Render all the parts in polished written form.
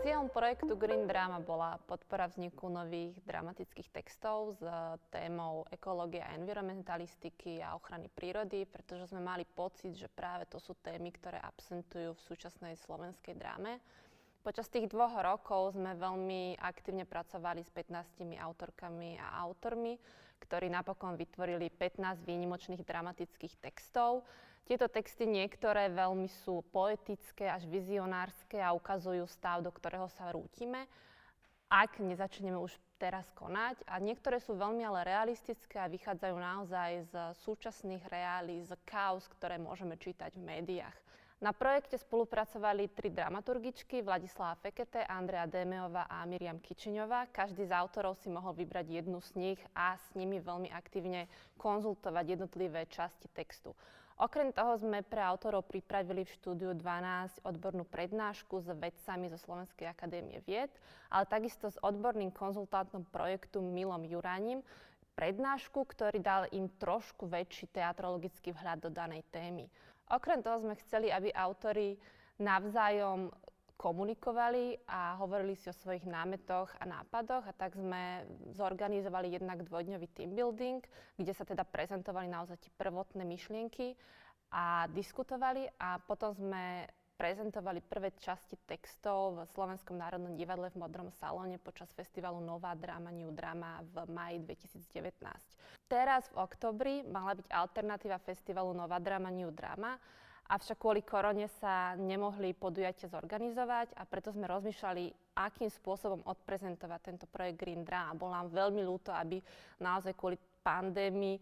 Cieľom projektu Green Drama bola podpora vzniku nových dramatických textov s témou ekológie a environmentalistiky a ochrany prírody, pretože sme mali pocit, že práve to sú témy, ktoré absentujú v súčasnej slovenskej dráme. Počas tých 2 rokov sme veľmi aktívne pracovali s 15 autorkami a autormi, ktorí napokon vytvorili 15 výnimočných dramatických textov. Tieto texty niektoré veľmi sú poetické až vizionárske a ukazujú stav, do ktorého sa rútime, ak nezačneme už teraz konať. A niektoré sú veľmi ale realistické a vychádzajú naozaj z súčasných reálí, z kauz, ktoré môžeme čítať v médiách. Na projekte spolupracovali 3 dramaturgičky, Vladislava Fekete, Andrea Démeová a Miriam Kičiňová. Každý z autorov si mohol vybrať jednu z nich a s nimi veľmi aktívne konzultovať jednotlivé časti textu. Okrem toho sme pre autorov pripravili v štúdiu 12 odbornú prednášku s vedcami zo Slovenskej akadémie vied, ale takisto s odborným konzultantom projektu Milom Juránim, prednášku, ktorý dal im trošku väčší teatrologický vhľad do danej témy. Okrem toho sme chceli, aby autori navzájom komunikovali a hovorili si o svojich námetoch a nápadoch, a tak sme zorganizovali jednak 2-dňový team building, kde sa teda prezentovali naozaj tie prvotné myšlienky a diskutovali, a potom sme prezentovali prvé časti textov v Slovenskom národnom divadle v Modrom salóne počas festivalu Nová Drama, New Drama v máji 2019. Teraz v októbri mala byť alternatíva festivalu Nová Drama, New Drama, avšak kvôli korone sa nemohli podujatia zorganizovať, a preto sme rozmýšľali, akým spôsobom odprezentovať tento projekt Green Drama. Bolo nám veľmi ľúto, aby naozaj kvôli pandémii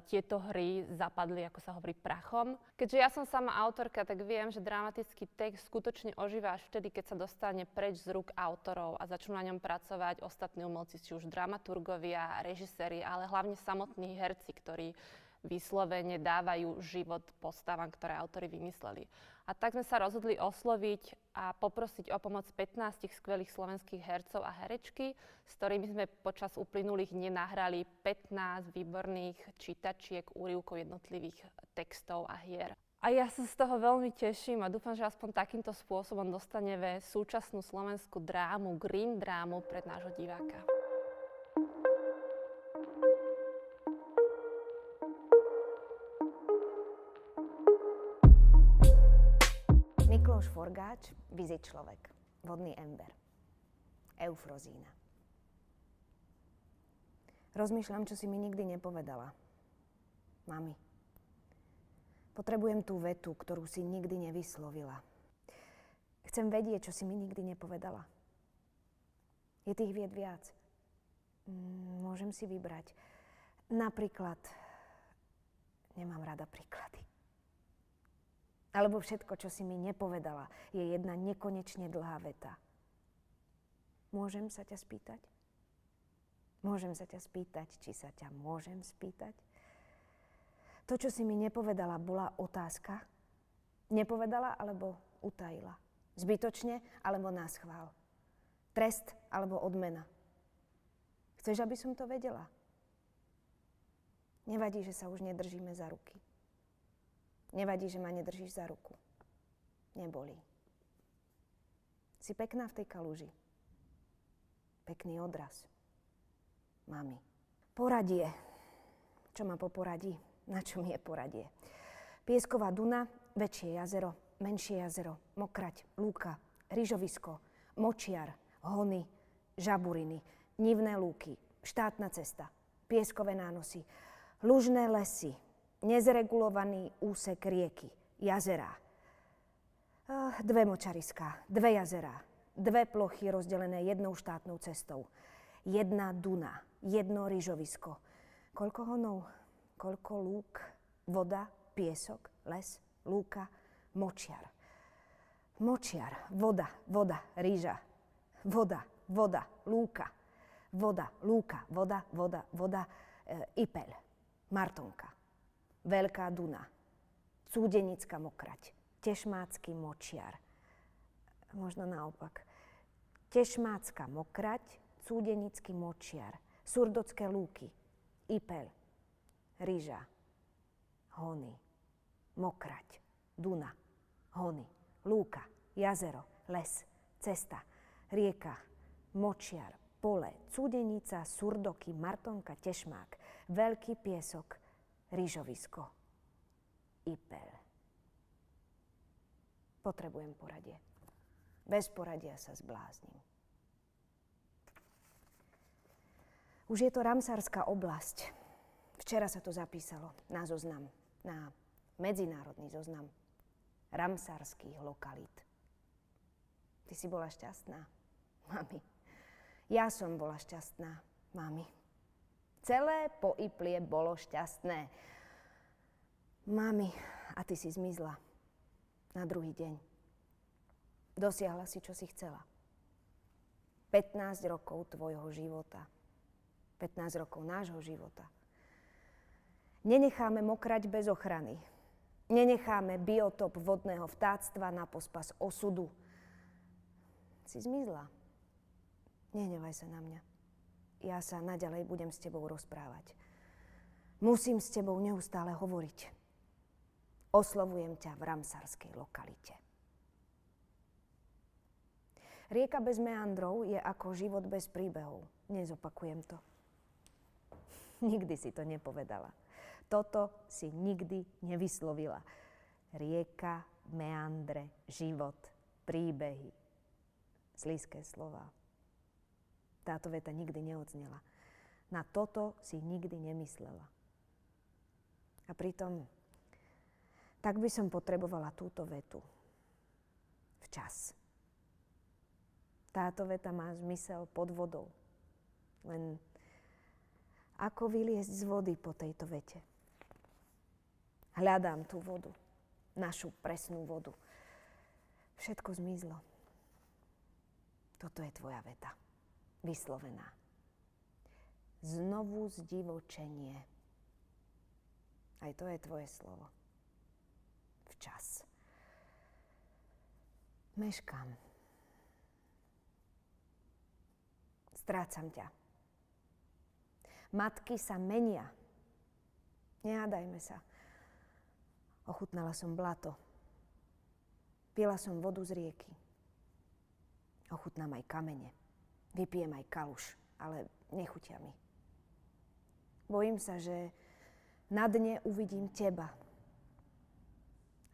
tieto hry zapadli, ako sa hovorí, prachom. Keďže ja som sama autorka, tak viem, že dramatický text skutočne ožíva až vtedy, keď sa dostane preč z rúk autorov a začnú na ňom pracovať ostatní umelci, či už dramaturgovia, režiséri, ale hlavne samotní herci, ktorí vyslovene dávajú život postavám, ktoré autori vymysleli. A tak sme sa rozhodli osloviť a poprosiť o pomoc 15 skvelých slovenských hercov a herečky, s ktorými sme počas uplynulých dní nahrali 15 výborných čítačiek, úryvkov jednotlivých textov a hier. A ja sa z toho veľmi teším a dúfam, že aspoň takýmto spôsobom dostaneme súčasnú slovenskú drámu, Green Drámu, pred nášho diváka. Mikloš Forgáč, Vizi človek, Vodný ember, Eufrozína. Rozmýšľam, čo si mi nikdy nepovedala. Mami, potrebujem tú vetu, ktorú si nikdy nevyslovila. Chcem vedieť, čo si mi nikdy nepovedala. Je tých vied viac. Môžem si vybrať. Napríklad, nemám rada príklady. Alebo všetko, čo si mi nepovedala, je jedna nekonečne dlhá veta. Môžem sa ťa spýtať? Môžem sa ťa spýtať, či sa ťa môžem spýtať? To, čo si mi nepovedala, bola otázka? Nepovedala alebo utajila? Zbytočne alebo naschvál? Trest alebo odmena? Chceš, aby som to vedela? Nevadí, že sa už nedržíme za ruky. Nevadí, že ma nedržíš za ruku. Nebolí. Si pekná v tej kaluži. Pekný odraz. Mami. Poradie. Čo ma poporadí? Na čo mi je poradie? Piesková Duna, väčšie jazero, menšie jazero, Mokrať, lúka, ryžovisko, močiar, hony, žaburiny, nivné lúky, štátna cesta, pieskové nánosy, lužné lesy, nezregulovaný úsek rieky, jazerá. 2 močariská, 2 jazerá, 2 plochy rozdelené jednou štátnou cestou, 1 Duna, 1 ryžovisko. Koľko honov, koľko lúk, voda, piesok, les, lúka, močiar. Močiar, voda, voda, rýža, voda, voda, lúka, voda, lúka, voda, voda, voda, Ipeľ, Martonka. Veľká Duna, Cúdenická Mokrať, Tešmácky močiar. Možno naopak. Tešmácka Mokrať, Cúdenický močiar, Surdocké lúky, Ipeľ, Ryža, Hony, Mokrať, Duna, Hony, lúka, jazero, les, cesta, Rieka, Močiar, Pole, Cudenica, Surdoky, Martonka, Tešmák, Veľký piesok, Rýžovisko, Ipel. Potrebujem poradie. Bez poradia sa zbláznim. Už je to Ramsarská oblasť. Včera sa to zapísalo na zoznam, na medzinárodný zoznam ramsarských lokalít. Ty si bola šťastná, mami. Ja som bola šťastná, mami. Celé Poiplie bolo šťastné. Mami, a ty si zmizla na druhý deň. Dosiahla si, čo si chcela. 15 rokov tvojho života. 15 rokov nášho života. Nenecháme mokrať bez ochrany. Nenecháme biotop vodného vtáctva na pospas osudu. Si zmizla. Nehnevaj sa na mňa. Ja sa naďalej budem s tebou rozprávať. Musím s tebou neustále hovoriť. Oslovujem ťa v ramsarskej lokalite. Rieka bez meandrov je ako život bez príbehov. Nezopakujem to. Nikdy si to nepovedala. Toto si nikdy nevyslovila. Rieka, meandre, život, príbehy. Slízké slová. Táto veta nikdy neodznela. Na toto si nikdy nemyslela. A pritom, tak by som potrebovala túto vetu. Včas. Táto veta má zmysel pod vodou. Len ako vyliezť z vody po tejto vete? Hľadám tú vodu. Našu presnú vodu. Všetko zmizlo. Toto je tvoja veta. Vyslovená. Znovu zdivočenie. Aj to je tvoje slovo. Včas. Meškám. Strácam ťa. Matky sa menia. Nehádajme sa. Ochutnala som blato. Pila som vodu z rieky. Ochutnám aj kamene. Vypijem aj kaluš, ale nechutia mi. Bojím sa, že na dne uvidím teba.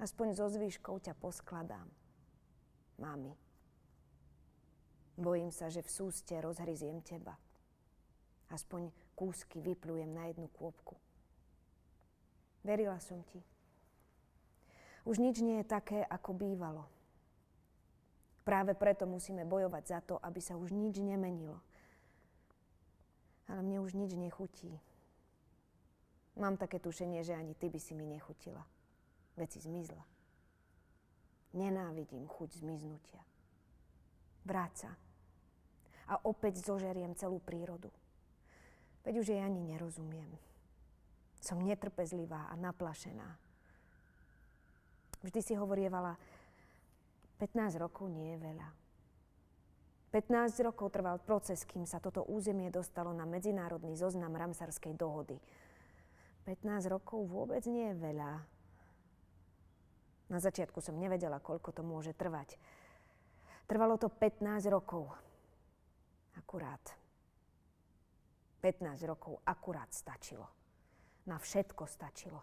Aspoň so zvýškou ťa poskladám. Mami. Bojím sa, že v súste rozhryziem teba. Aspoň kúsky vyplujem na jednu kôpku. Verila som ti. Už nič nie je také, ako bývalo. Práve preto musíme bojovať za to, aby sa už nič nemenilo. Ale mne už nič nechutí. Mám také tušenie, že ani ty by si mi nechutila. Veď si zmizla. Nenávidím chuť zmiznutia. Vráť sa. A opäť zožeriem celú prírodu. Veď už jej ani nerozumiem. Som netrpezlivá a naplašená. Vždy si hovorievala, 15 rokov nie je veľa. 15 rokov trval proces, kým sa toto územie dostalo na medzinárodný zoznam Ramsarskej dohody. 15 rokov vôbec nie je veľa. Na začiatku som nevedela, koľko to môže trvať. Trvalo to 15 rokov. Akurát. 15 rokov akurát stačilo. Na všetko stačilo.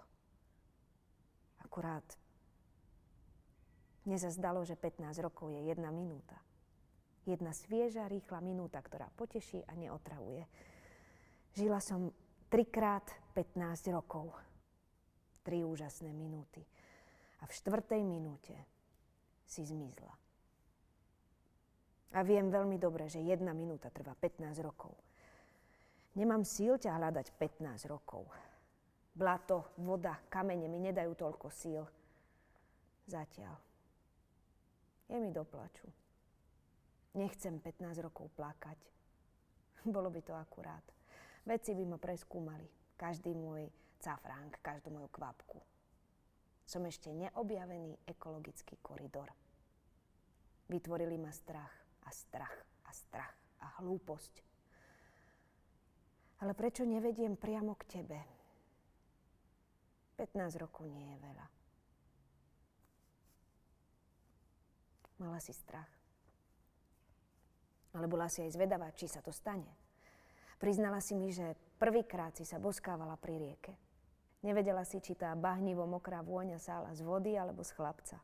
Akurát mne sa zdalo, že 15 rokov je 1 minúta. Jedna svieža, rýchla minúta, ktorá poteší a neotravuje. Žila som 3x 15 rokov. 3 úžasné minúty. A v 4. minúte si zmizla. A viem veľmi dobre, že 1 minúta trvá 15 rokov. Nemám síl ťa hľadať 15 rokov. Blato, voda, kamene mi nedajú toľko síl. Zatiaľ. Je mi do plaču. Nechcem 15 rokov plakať. Bolo by to akurát. Vedci by ma preskúmali. Každý môj cafránk, každú moju kvapku. Som ešte neobjavený ekologický koridor. Vytvorili ma strach a strach a strach a hlúposť. Ale prečo nevediem priamo k tebe? 15 rokov nie je veľa. Mala si strach. Ale bola si aj zvedavá, či sa to stane. Priznala si mi, že prvýkrát si sa boskávala pri rieke. Nevedela si, či tá bahnivo mokrá vôňa sála z vody alebo z chlapca.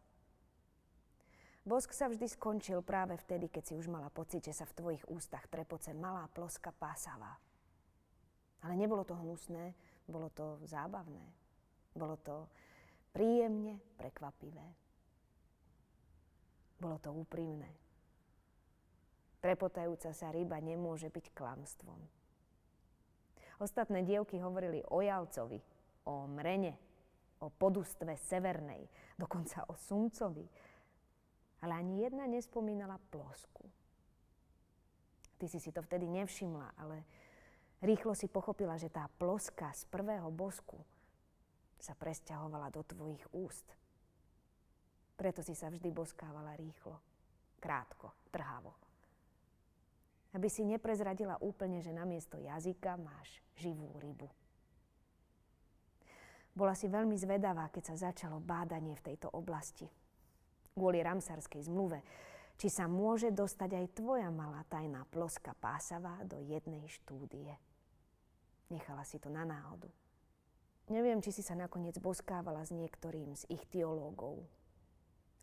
Bosk sa vždy skončil práve vtedy, keď si už mala pocit, že sa v tvojich ústach trepoce malá ploska pásavá. Ale nebolo to hnusné, bolo to zábavné. Bolo to príjemne prekvapivé. Bolo to úprimné. Trepotajúca sa ryba nemôže byť klamstvom. Ostatné dievky hovorili o jalcovi, o mrene, o podustve severnej, dokonca o sumcovi. Ale ani jedna nespomínala plosku. Ty si to vtedy nevšimla, ale rýchlo si pochopila, že tá ploska z prvého bosku sa presťahovala do tvojich úst. Preto si sa vždy boskávala rýchlo, krátko, trhavo. Aby si neprezradila úplne, že namiesto jazyka máš živú rybu. Bola si veľmi zvedavá, keď sa začalo bádanie v tejto oblasti. Kvôli Ramsarskej zmluve, či sa môže dostať aj tvoja malá tajná ploska pásavá do jednej štúdie. Nechala si to na náhodu. Neviem, či si sa nakoniec boskávala s niektorým z ich teológov,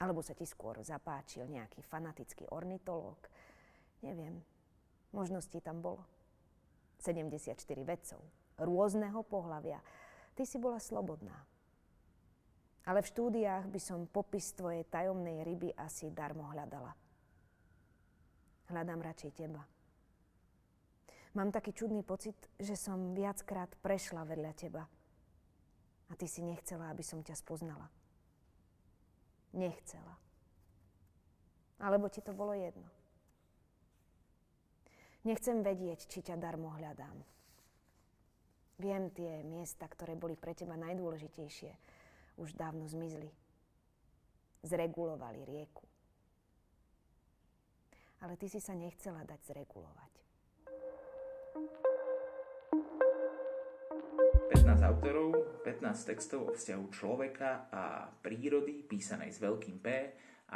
alebo sa ti skôr zapáčil nejaký fanatický ornitológ. Neviem, možností tam bolo. 74 vedcov, rôzneho pohlavia. Ty si bola slobodná. Ale v štúdiách by som popis tvojej tajomnej ryby asi darmo hľadala. Hľadám radšej teba. Mám taký čudný pocit, že som viackrát prešla vedľa teba. A ty si nechcela, aby som ťa spoznala. Nechcela. Alebo ti to bolo jedno. Nechcem vedieť, či ťa darmo hľadám. Viem, tie miesta, ktoré boli pre teba najdôležitejšie, už dávno zmizli. Zregulovali rieku. Ale ty si sa nechcela dať zregulovať. 15 autorov, 15 textov o vzťahu človeka a prírody, písanej s veľkým P,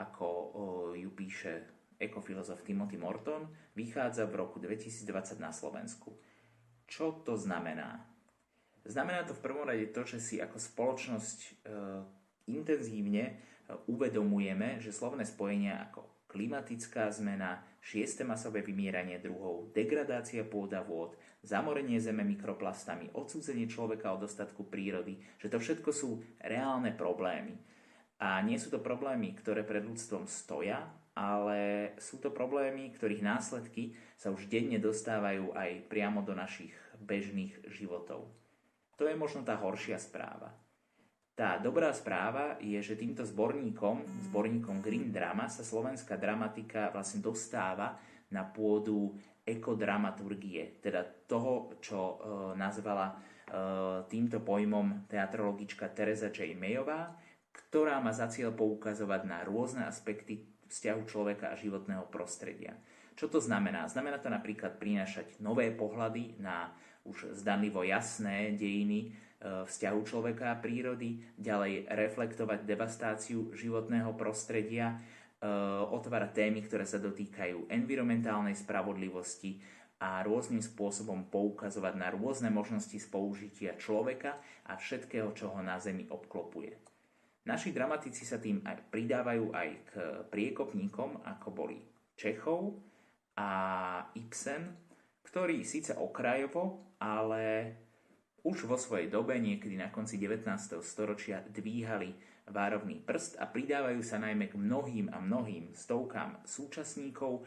ako ju píše ekofilozof Timothy Morton, vychádza v roku 2020 na Slovensku. Čo to znamená? Znamená to v prvom rade to, že si ako spoločnosť intenzívne uvedomujeme, že slovné spojenia ako klimatická zmena, 6. masové vymieranie druhov, degradácia pôda vôd, zamorenie zeme mikroplastami, odsúdenie človeka od dostatku prírody, že to všetko sú reálne problémy. A nie sú to problémy, ktoré pred ľudstvom stoja, ale sú to problémy, ktorých následky sa už denne dostávajú aj priamo do našich bežných životov. To je možno tá horšia správa. Tá dobrá správa je, že týmto zborníkom Green Drama sa slovenská dramatika vlastne dostáva na pôdu ekodramaturgie, teda toho, čo nazvala týmto pojmom teatrologička Teresa J. Mayová, ktorá má za cieľ poukazovať na rôzne aspekty vzťahu človeka a životného prostredia. Čo to znamená? Znamená to napríklad prinášať nové pohľady na už zdanlivo jasné dejiny vzťahu človeka a prírody, ďalej reflektovať devastáciu životného prostredia, otvárať témy, ktoré sa dotýkajú environmentálnej spravodlivosti a rôznym spôsobom poukazovať na rôzne možnosti spolužitia človeka a všetkého, čo ho na Zemi obklopuje. Naši dramatici sa tým aj pridávajú aj k priekopníkom, ako boli Čechov a Ibsen, ktorí síce okrajovo, ale už vo svojej dobe, niekedy na konci 19. storočia, dvíhali várovný prst a pridávajú sa najmä k mnohým a mnohým stovkám súčasníkov,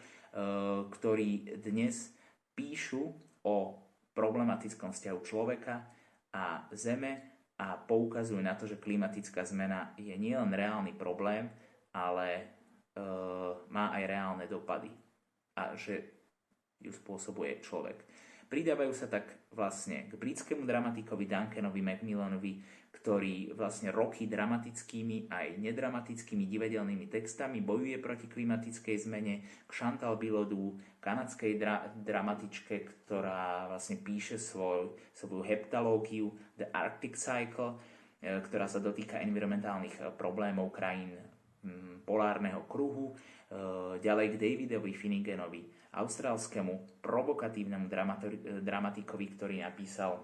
ktorí dnes píšu o problematickom vzťahu človeka a Zeme a poukazujú na to, že klimatická zmena je nielen reálny problém, ale má aj reálne dopady a že ju spôsobuje človek. Pridávajú sa tak vlastne k britskému dramatikovi Duncanovi Macmillanovi, ktorý vlastne roky dramatickými aj nedramatickými divadelnými textami bojuje proti klimatickej zmene, k Chantal Bilodeau, kanadskej dramatičke, ktorá vlastne píše svoju heptalógiu The Arctic Cycle, ktorá sa dotýka environmentálnych problémov krajín polárneho kruhu, Ďalej k Davidovi Finneganovi, austrálskemu provokatívnemu dramatikovi, ktorý napísal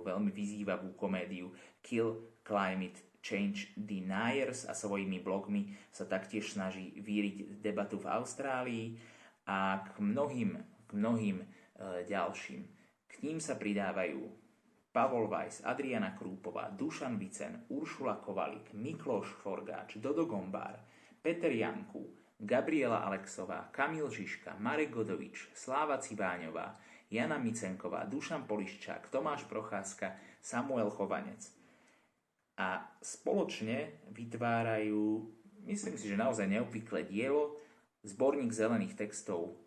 veľmi vyzývavú komédiu Kill Climate Change Deniers a svojimi blogmi sa taktiež snaží víriť debatu v Austrálii a k mnohým ďalším. K ním sa pridávajú Pavol Weiss, Adriana Krúpová, Dušan Vicen, Uršula Kovalík, Mikloš Forgáč, Dodo Gombár, Peter Janku, Gabriela Alexová, Kamil Žižka, Marek Godovič, Sláva Cibáňová, Jana Micenková, Dušan Poliščák, Tomáš Procházka, Samuel Chovanec. A spoločne vytvárajú, myslím si, že naozaj neobvyklé dielo, zborník zelených textov,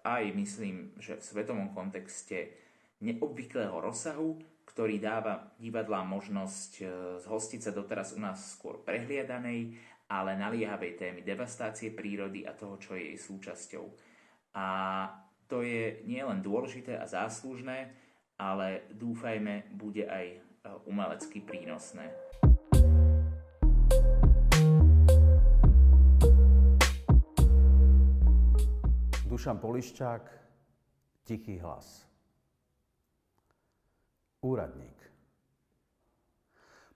aj myslím, že v svetovom kontexte neobvyklého rozsahu, ktorý dáva divadlám možnosť zhostiť sa doteraz u nás skôr prehliadanej, ale naliehavej témy devastácie prírody a toho, čo je jej súčasťou. A to je nielen dôležité a záslužné, ale dúfajme, bude aj umelecky prínosné. Dušan Poliščák, Tichý hlas. Úradník.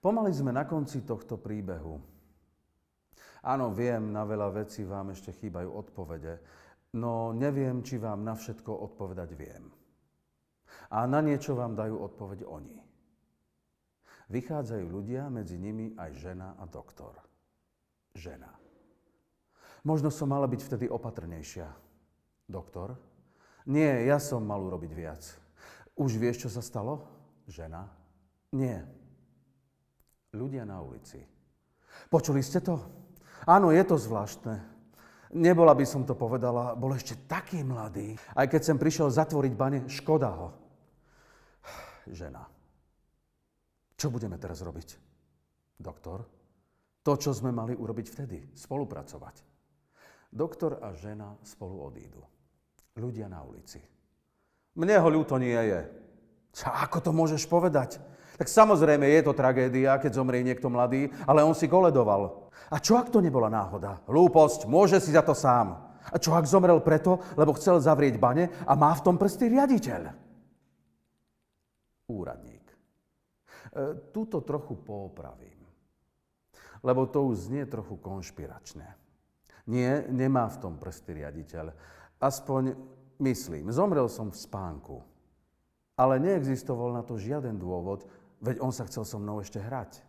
Pomaly sme na konci tohto príbehu. Áno, viem, na veľa vecí vám ešte chýbajú odpovede, no neviem, či vám na všetko odpovedať viem. A na niečo vám dajú odpoveď oni. Vychádzajú ľudia, medzi nimi aj žena a doktor. Žena. Možno som mala byť vtedy opatrnejšia. Doktor? Nie, ja som mal urobiť viac. Už vieš, čo sa stalo? Žena? Nie. Ľudia na ulici. Počuli ste to? Áno, je to zvláštne. Nebola by som to povedala, bol ešte taký mladý. Aj keď sem prišiel zatvoriť bane, škoda ho. Žena. Čo budeme teraz robiť? Doktor? To, čo sme mali urobiť vtedy. Spolupracovať. Doktor a žena spolu odídu. Ľudia na ulici. Mne ho ľúto nie je. Ako to môžeš povedať? Tak samozrejme je to tragédia, keď zomrie niekto mladý, ale on si koledoval. A čo ak to nebola náhoda? Hlúposť, môže si za to sám. A čo ak zomrel preto, lebo chcel zavrieť bane a má v tom prsty riaditeľ? Úradník. Túto trochu poopravím, lebo to už znie trochu konšpiračne. Nie, nemá v tom prsty riaditeľ. Aspoň myslím, zomrel som v spánku. Ale neexistoval na to žiaden dôvod, veď on sa chcel so mnou ešte hrať.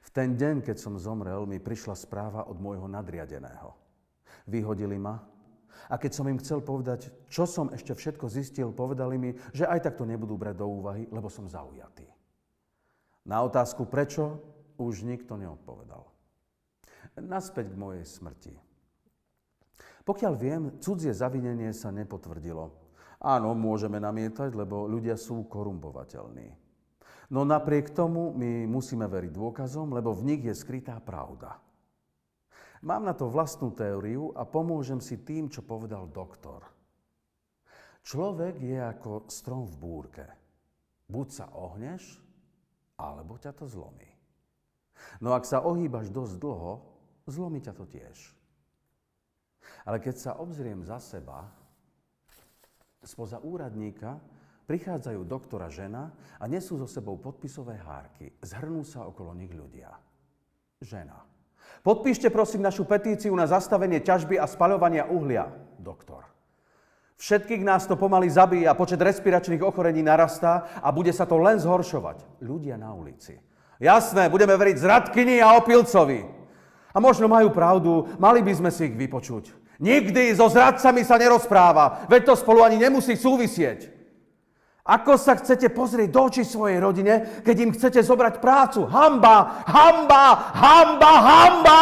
V ten deň, keď som zomrel, mi prišla správa od môjho nadriadeného. Vyhodili ma a keď som im chcel povedať, čo som ešte všetko zistil, povedali mi, že aj tak to nebudú brať do úvahy, lebo som zaujatý. Na otázku prečo už nikto neodpovedal. Naspäť k mojej smrti. Pokiaľ viem, cudzie zavinenie sa nepotvrdilo. Áno, môžeme namietať, lebo ľudia sú korumpovateľní. No napriek tomu my musíme veriť dôkazom, lebo v nich je skrytá pravda. Mám na to vlastnú teóriu a pomôžem si tým, čo povedal doktor. Človek je ako strom v búrke. Buď sa ohneš, alebo ťa to zlomí. No ak sa ohýbaš dosť dlho, zlomí ťa to tiež. Ale keď sa obzriem za seba, spoza úradníka prichádzajú doktora žena a nesú so sebou podpisové hárky. Zhrnú sa okolo nich ľudia. Žena. Podpíšte prosím našu petíciu na zastavenie ťažby a spaľovania uhlia. Doktor. Všetkých nás to pomaly zabíja, počet respiračných ochorení narastá a bude sa to len zhoršovať. Ľudia na ulici. Jasné, budeme veriť zradkyni a opilcovi. A možno majú pravdu, mali by sme si ich vypočuť. Nikdy so zradcami sa nerozpráva, veď to spolu ani nemusí súvisieť. Ako sa chcete pozrieť do očí svojej rodine, keď im chcete zobrať prácu? Hanba! Hanba! Hanba! Hanba!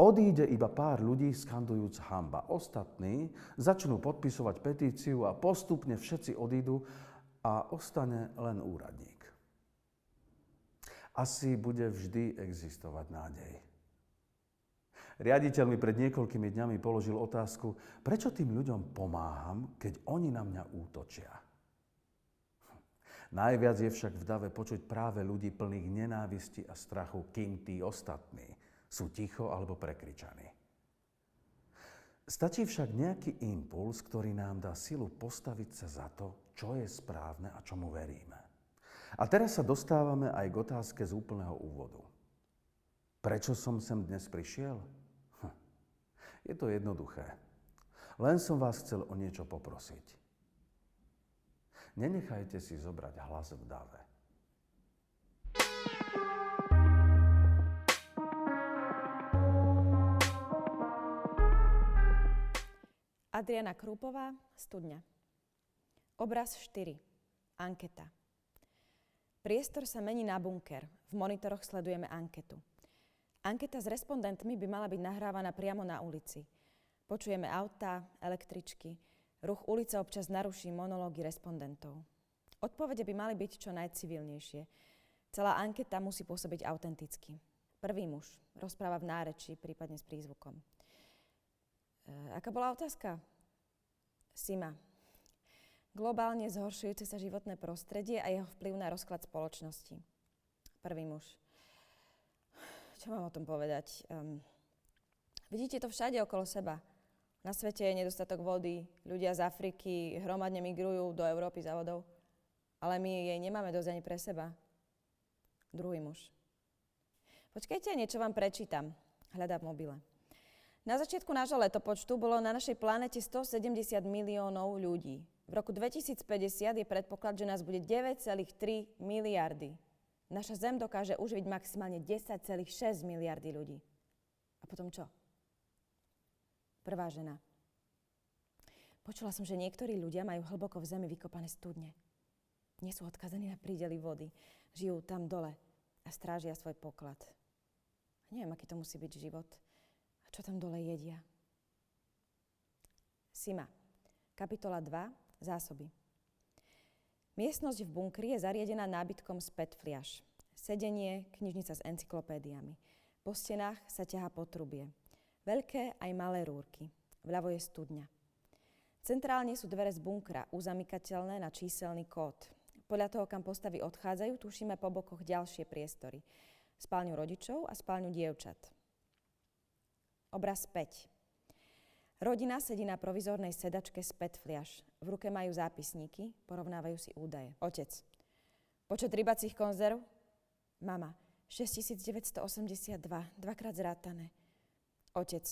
Odíde iba pár ľudí skandujúc hanba. Ostatní začnú podpisovať petíciu a postupne všetci odídu a ostane len úradník. Asi bude vždy existovať nádej. Riaditeľ mi pred niekoľkými dňami položil otázku, prečo tým ľuďom pomáham, keď oni na mňa útočia. Najviac je však v dave počuť práve ľudí plných nenávisti a strachu, kým tí ostatní Sú ticho alebo prekričaní. Stačí však nejaký impuls, ktorý nám dá silu postaviť sa za to, čo je správne a čomu veríme. A teraz sa dostávame aj k otázke z úplného úvodu. Prečo som sem dnes prišiel? Je to jednoduché. Len som vás chcel o niečo poprosiť. Nenechajte si zobrať hlas v dave. Adriana Krúpová, Studňa. Obraz 4. Anketa. Priestor sa mení na bunker. V monitoroch sledujeme anketu. Anketa s respondentmi by mala byť nahrávaná priamo na ulici. Počujeme autá, električky. Ruch ulice občas naruší monológy respondentov. Odpovede by mali byť čo najcivilnejšie. Celá anketa musí pôsobiť autenticky. Prvý muž rozpráva v nárečí, prípadne s prízvukom. Aká bola otázka? Sima. Globálne zhoršujúce sa životné prostredie a jeho vplyv na rozklad spoločnosti. Prvý muž. Čo mám o tom povedať? Vidíte to všade okolo seba. Na svete je nedostatok vody, ľudia z Afriky hromadne migrujú do Európy za vodou, ale my jej nemáme dosť ani pre seba. Druhý muž. Počkajte, niečo vám prečítam. Hľadá v mobile. Na začiatku nášho letopočtu bolo na našej planete 170 miliónov ľudí. V roku 2050 je predpoklad, že nás bude 9,3 miliardy. Naša Zem dokáže uživiť maximálne 10,6 miliardy ľudí. A potom čo? Prvá žena. Počula som, že niektorí ľudia majú hlboko v zemi vykopané studne. Nie sú odkazaní na prídely vody. Žijú tam dole a strážia svoj poklad. Neviem, aký to musí byť život. A čo tam dole jedia? Sima. Kapitola 2. Zásoby. Miestnosť v bunkri je zariadená nábytkom z PET fliaš. Sedenie, knižnica s encyklopédiami. Po stenách sa ťahá potrubie. Veľké aj malé rúrky. Vľavo je studňa. Centrálne sú dvere z bunkra, uzamykateľné na číselný kód. Podľa toho, kam postavy odchádzajú, tušíme po bokoch ďalšie priestory. Spálňu rodičov a spálňu dievčat. Obraz 5. Rodina sedí na provizornej sedačke z PET fliaš. V ruke majú zápisníky, porovnávajú si údaje. Otec. Počet rybacích konzerv? Mama. 6982, dvakrát zrátané. Otec.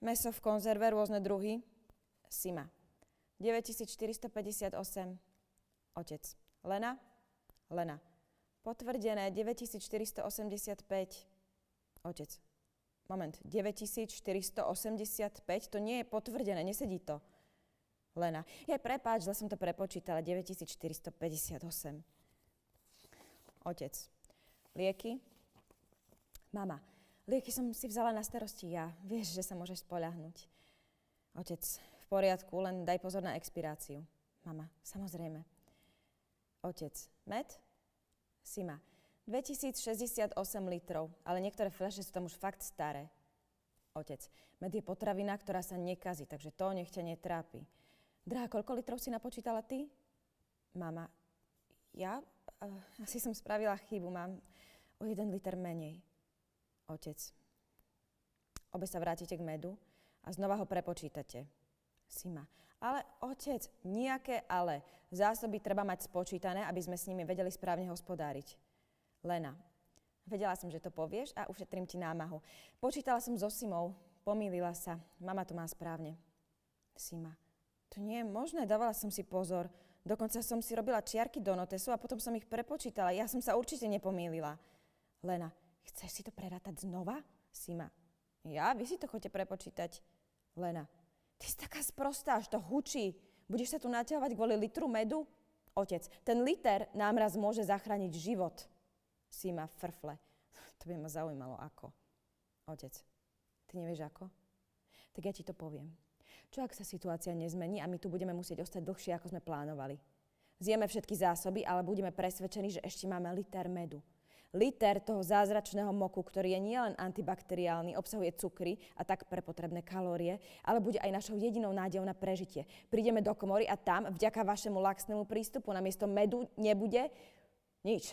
Mäso v konzerve, rôzne druhy? Sima. 9458. Otec. Lena? Lena. Potvrdené 9485. Otec. Moment, 9485, to nie je potvrdené, nesedí to. Lena. Prepáč, zle som to prepočítala, 9458. Otec. Lieky? Mama. Lieky som si vzala na starosti ja. Vieš, že sa môžeš spoľahnúť. Otec. V poriadku, len daj pozor na expiráciu. Mama. Samozrejme. Otec. Med? Sima. 2068 litrov, ale niektoré fľaše sú tam už fakt staré. Otec. Med je potravina, ktorá sa nekazí, takže to nech ťa netrápi. Drahá, koľko litrov si napočítala ty? Mama. Ja? Asi som spravila chybu, mám o 1 liter menej. Otec. Obe sa vrátite k medu a znova ho prepočítate. Sima. Ale otec, nejaké ale. Zásoby treba mať spočítané, aby sme s nimi vedeli správne hospodáriť. Lena. Vedela som, že to povieš a ušetrím ti námahu. Počítala som so Simou, pomýlila sa. Mama to má správne. Sima. To nie je možné, dávala som si pozor. Dokonca som si robila čiarky do notesu a potom som ich prepočítala. Ja som sa určite nepomýlila. Lena. Chceš si to prerátať znova? Sima. Ja? Vy si to chodte prepočítať. Lena. Ty si taká sprostá, až to hučí. Budeš sa tu naťahovať kvôli litru medu? Otec. Ten liter nám raz môže zachrániť život. Sima frfle. To by ma zaujímalo ako. Otec. Ty nevieš ako? Tak ja ti to poviem. Čo ak sa situácia nezmení a my tu budeme musieť ostať dlhšie, ako sme plánovali? Zjeme všetky zásoby, ale budeme presvedčení, že ešte máme liter medu. Liter toho zázračného moku, ktorý je nielen antibakteriálny, obsahuje cukry a tak prepotrebné kalórie, ale bude aj našou jedinou nádejou na prežitie. Prídeme do komory a tam, vďaka vašemu laxnému prístupu, namiesto medu nebude nič.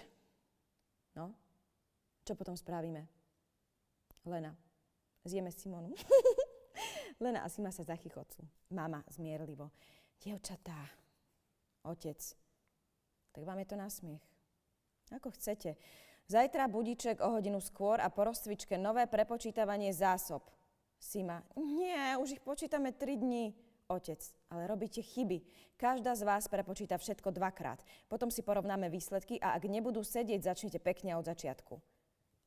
No, čo potom spravíme? Lena, zjeme Simonu. Lena a Sima sa zachychocú. Mama zmierlivo. Dievčatá, otec, tak vám je to na smiech. Ako chcete. Zajtra budíček o hodinu skôr a po rozcvičke nové prepočítavanie zásob. Sima, nie, už ich počítame 3 dní. Otec, ale robíte chyby. Každá z vás prepočíta všetko 2-krát. Potom si porovnáme výsledky a ak nebudú sedieť, začnete pekne od začiatku.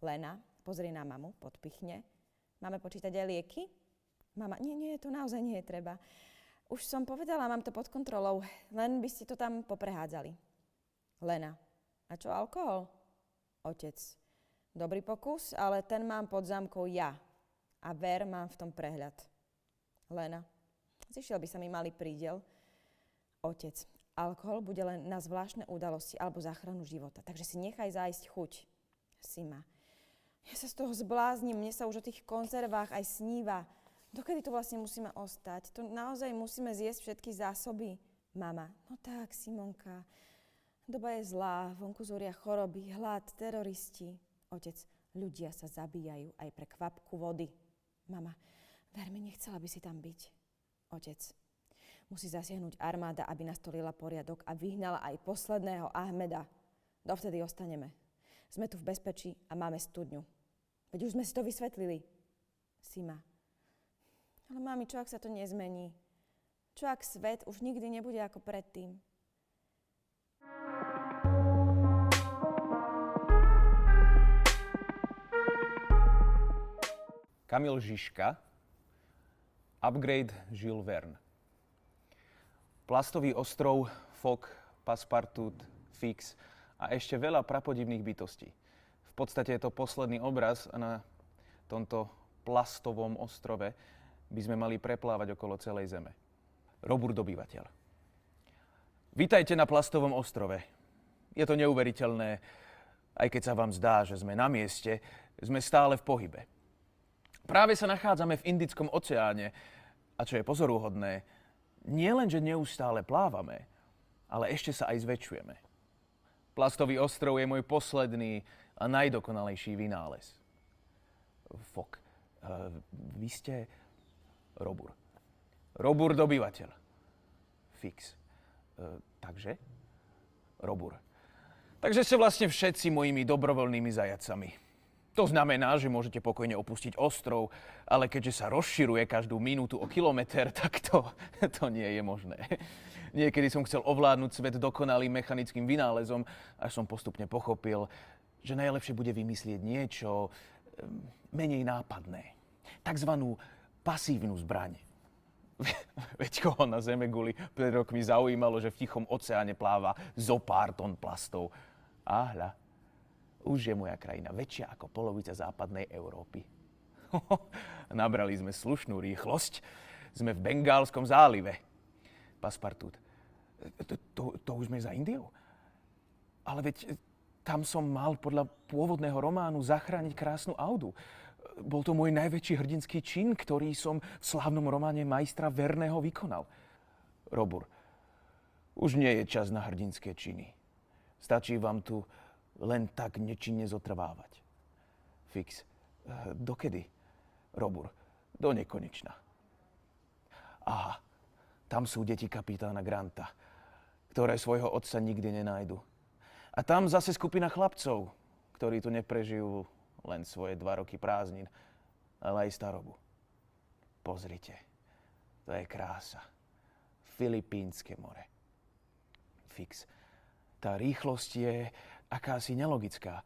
Lena, pozri na mamu, podpichne. Máme počítať aj lieky? Mama, nie, to naozaj nie je treba. Už som povedala, mám to pod kontrolou, len by ste to tam poprehádzali. Lena, a čo alkohol? Otec, dobrý pokus, ale ten mám pod zámkou ja. A ver, mám v tom prehľad. Lena, zišiel by sa mi malý prídel. Otec, alkohol bude len na zvláštne udalosti alebo záchranu života, takže si nechaj zájsť chuť. Sima, ja sa z toho zbláznim, mne sa už o tých konzervách aj sníva. Dokedy tu vlastne musíme ostať? To naozaj musíme zjesť všetky zásoby? Mama, no tak, Simonka, doba je zlá, vonku zúria choroby, hlad, teroristi. Otec, ľudia sa zabíjajú aj pre kvapku vody. Mama, ver mi, nechcela by si tam byť. Otec, musí zasiahnuť armáda, aby nastolila poriadok a vyhnala aj posledného Ahmeda. Dovtedy ostaneme. Sme tu v bezpečí a máme studňu. Veď už sme si to vysvetlili. Sima, ale mami, čo ak sa to nezmení? Čo ak svet už nikdy nebude ako predtým? Kamil Žižka, Upgrade Jules Verne. Plastový ostrov, Fok, Passepartout, Fix a ešte veľa prapodivných bytostí. V podstate je to posledný obraz a na tomto plastovom ostrove by sme mali preplávať okolo celej Zeme. Robur dobyvateľ. Vítajte na plastovom ostrove. Je to neuveriteľné, aj keď sa vám zdá, že sme na mieste, sme stále v pohybe. Práve sa nachádzame v Indickom oceáne a čo je pozoruhodné, nie len, že neustále plávame, ale ešte sa aj zväčšujeme. Plastový ostrov je môj posledný a najdokonalejší vynález. Fok, vy ste Robur. Robur dobyvateľ. Fix. Takže? Robur. Takže ste vlastne všetci mojimi dobrovoľnými zajacami. To znamená, že môžete pokojne opustiť ostrov, ale keďže sa rozširuje každú minútu o kilometr, tak to nie je možné. Niekedy som chcel ovládnuť svet dokonalým mechanickým vynálezom, až som postupne pochopil, že najlepšie bude vymyslieť niečo menej nápadné. Takzvanú pasívnu zbraň. Veď koho na Zemeguli pred rokmi zaujímalo, že v tichom oceáne pláva zo pár tón plastov. A hľa, už je moja krajina väčšia ako polovica západnej Európy. Nabrali sme slušnú rýchlosť. Sme v Bengálskom zálive. Passepartout. To už sme za Indiou? Ale veď tam som mal podľa pôvodného románu zachrániť krásnu Audu. Bol to môj najväčší hrdinský čin, ktorý som v slávnom románe majstra Verného vykonal. Robur, už nie je čas na hrdinské činy. Stačí vám tu len tak nečinne zotrvávať. Fix, dokedy? Robur, do nekonečna. Aha, tam sú deti kapitána Granta, ktoré svojho otca nikdy nenájdu. A tam zase skupina chlapcov, ktorí tu neprežijú len svoje 2 roky prázdnin, ale aj starobu. Pozrite, to je krása. Filipínske more. Fix. Tá rýchlosť je akási nelogická.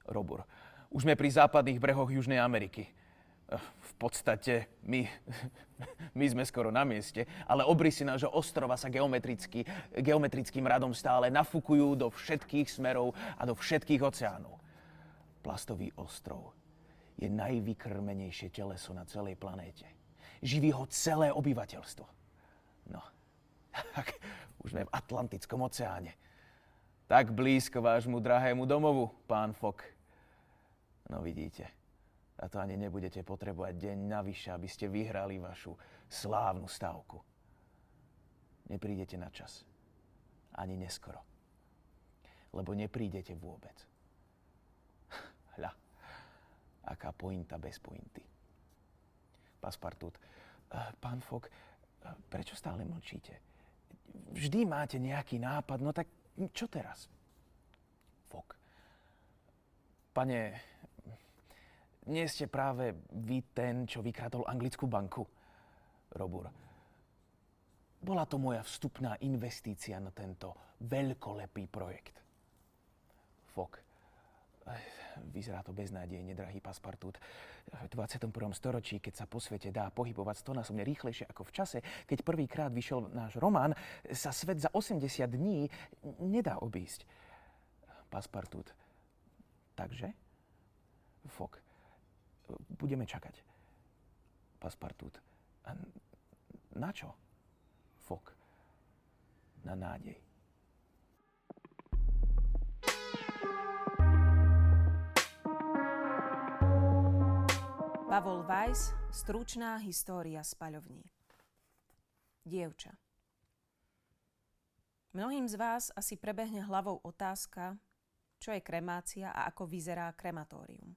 Robur, už sme pri západných brehoch Južnej Ameriky. V podstate my sme skoro na mieste, ale obrysy nášho ostrova sa geometrickým radom stále nafúkujú do všetkých smerov a do všetkých oceánov. Plastový ostrov je najvykrmenejšie teleso na celej planéte. Živí ho celé obyvateľstvo. No, tak už sme v Atlantickom oceáne. Tak blízko vášmu drahému domovu, pán Fok. No vidíte, a to ani nebudete potrebovať deň navyše, aby ste vyhrali vašu slávnu stávku. Neprídete na čas. Ani neskoro. Lebo neprídete vôbec. Hľa. aká pointa bez pointy. Paspartút. Pán Fogg, prečo stále mlčíte? Vždy máte nejaký nápad, no tak čo teraz? Fogg. Pane, nie ste práve vy ten, čo vykradol anglickú banku? Robur. Bola to moja vstupná investícia na tento veľkolepý projekt. Fogg. Vyzerá to beznádejne, drahý Paspartút. V 21. storočí, keď sa po svete dá pohybovať 100-násobne rýchlejšie ako v čase, keď prvýkrát vyšiel náš román, sa svet za 80 dní nedá obísť. Paspartút. Takže? Fogg. Budeme čakať. Paspartút. A na čo? Fogg. Na nádej. Pavol Weiss, stručná história spaľovní. Dievča. Mnohým z vás asi prebehne hlavou otázka, čo je kremácia a ako vyzerá krematórium.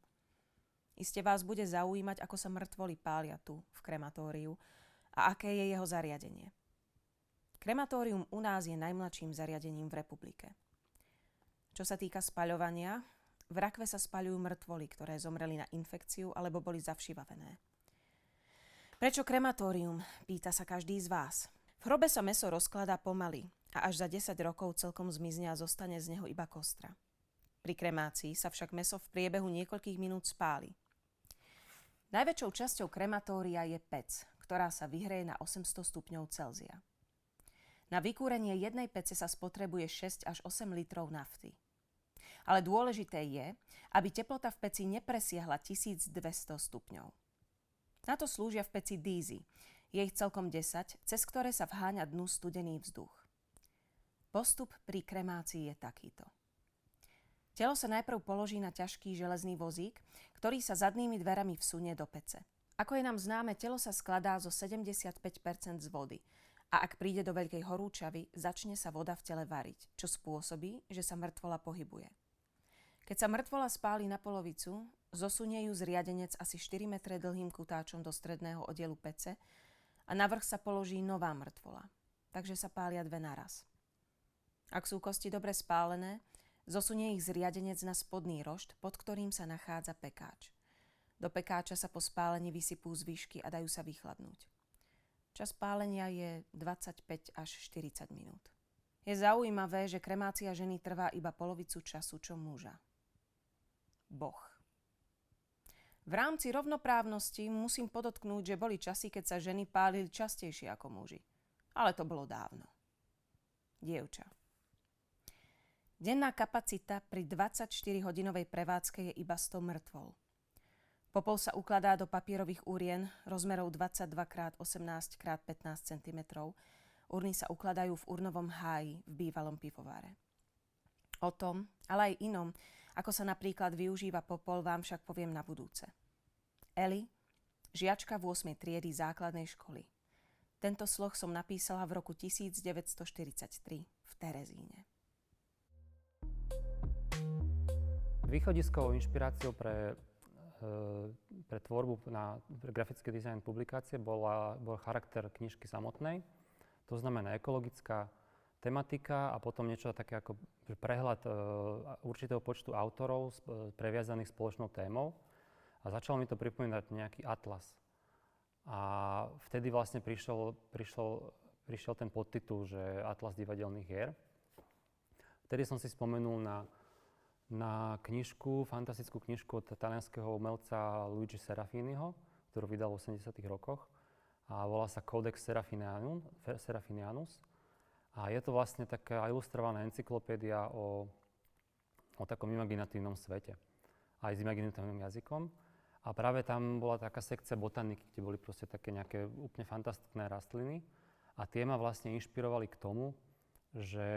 Iste vás bude zaujímať, ako sa mŕtvoly pália tu, v krematóriu, a aké je jeho zariadenie. Krematórium u nás je najmladším zariadením v republike. Čo sa týka spaľovania, v rakve sa spaľujú mŕtvoly, ktoré zomreli na infekciu alebo boli zavšivavené. Prečo krematórium? Pýta sa každý z vás. V hrobe sa mäso rozkladá pomaly a až za 10 rokov celkom zmizne a zostane z neho iba kostra. Pri kremácii sa však mäso v priebehu niekoľkých minút spáli. Najväčšou časťou krematória je pec, ktorá sa vyhreje na 800 stupňov Celzia. Na vykúrenie jednej pece sa spotrebuje 6 až 8 litrov nafty. Ale dôležité je, aby teplota v peci nepresiahla 1200 stupňov. Na to slúžia v peci dýzy. Je ich celkom 10, cez ktoré sa vháňa dnu studený vzduch. Postup pri kremácii je takýto. Telo sa najprv položí na ťažký železný vozík, ktorý sa zadnými dverami vsunie do pece. Ako je nám známe, telo sa skladá zo 75% z vody a ak príde do veľkej horúčavy, začne sa voda v tele variť, čo spôsobí, že sa mŕtvola pohybuje. Keď sa mŕtvola spáli na polovicu, zosunie ju zriadenec asi 4 metre dlhým kutáčom do stredného oddielu pece a navrch sa položí nová mŕtvola, takže sa pália dve naraz. Ak sú kosti dobre spálené, zosunie ich zriadenec na spodný rošt, pod ktorým sa nachádza pekáč. Do pekáča sa po spálení vysypú zvyšky a dajú sa vychladnúť. Čas pálenia je 25 až 40 minút. Je zaujímavé, že kremácia ženy trvá iba polovicu času, čo muža. Boh. V rámci rovnoprávnosti musím podotknúť, že boli časy, keď sa ženy pálili častejšie ako muži. Ale to bolo dávno. Dievča. Denná kapacita pri 24-hodinovej prevádzke je iba 100 mŕtvol. Popol sa ukladá do papierových úrien rozmerov 22x18x15 cm. Urny sa ukladajú v urnovom háji v bývalom pivovare. O tom, ale aj inom, ako sa napríklad využíva popol, vám však poviem na budúce. Eli, žiačka v 8. triedy základnej školy. Tento sloh som napísala v roku 1943 v Terezíne. Východiskovou inšpiráciou pre tvorbu pre grafický dizajn publikácie bol charakter knižky samotnej. To znamená ekologická tematika a potom niečo také ako prehľad určitého počtu autorov previazaných spoločnou témou. A začalo mi to pripomínať nejaký atlas. A vtedy vlastne prišiel ten podtitul, že Atlas divadelných hier. Vtedy som si spomenul na knižku, fantastickú knižku od talianskeho umelca Luigi Serafiniho, ktorú vydal v 80. rokoch. A volá sa Codex Serafinianus. A je to vlastne taká ilustrovaná encyklopédia o takom imaginatívnom svete. Aj s imaginatívnym jazykom. A práve tam bola taká sekcia botaniky, kde boli proste také nejaké úplne fantastické rastliny. A tie ma vlastne inšpirovali k tomu, že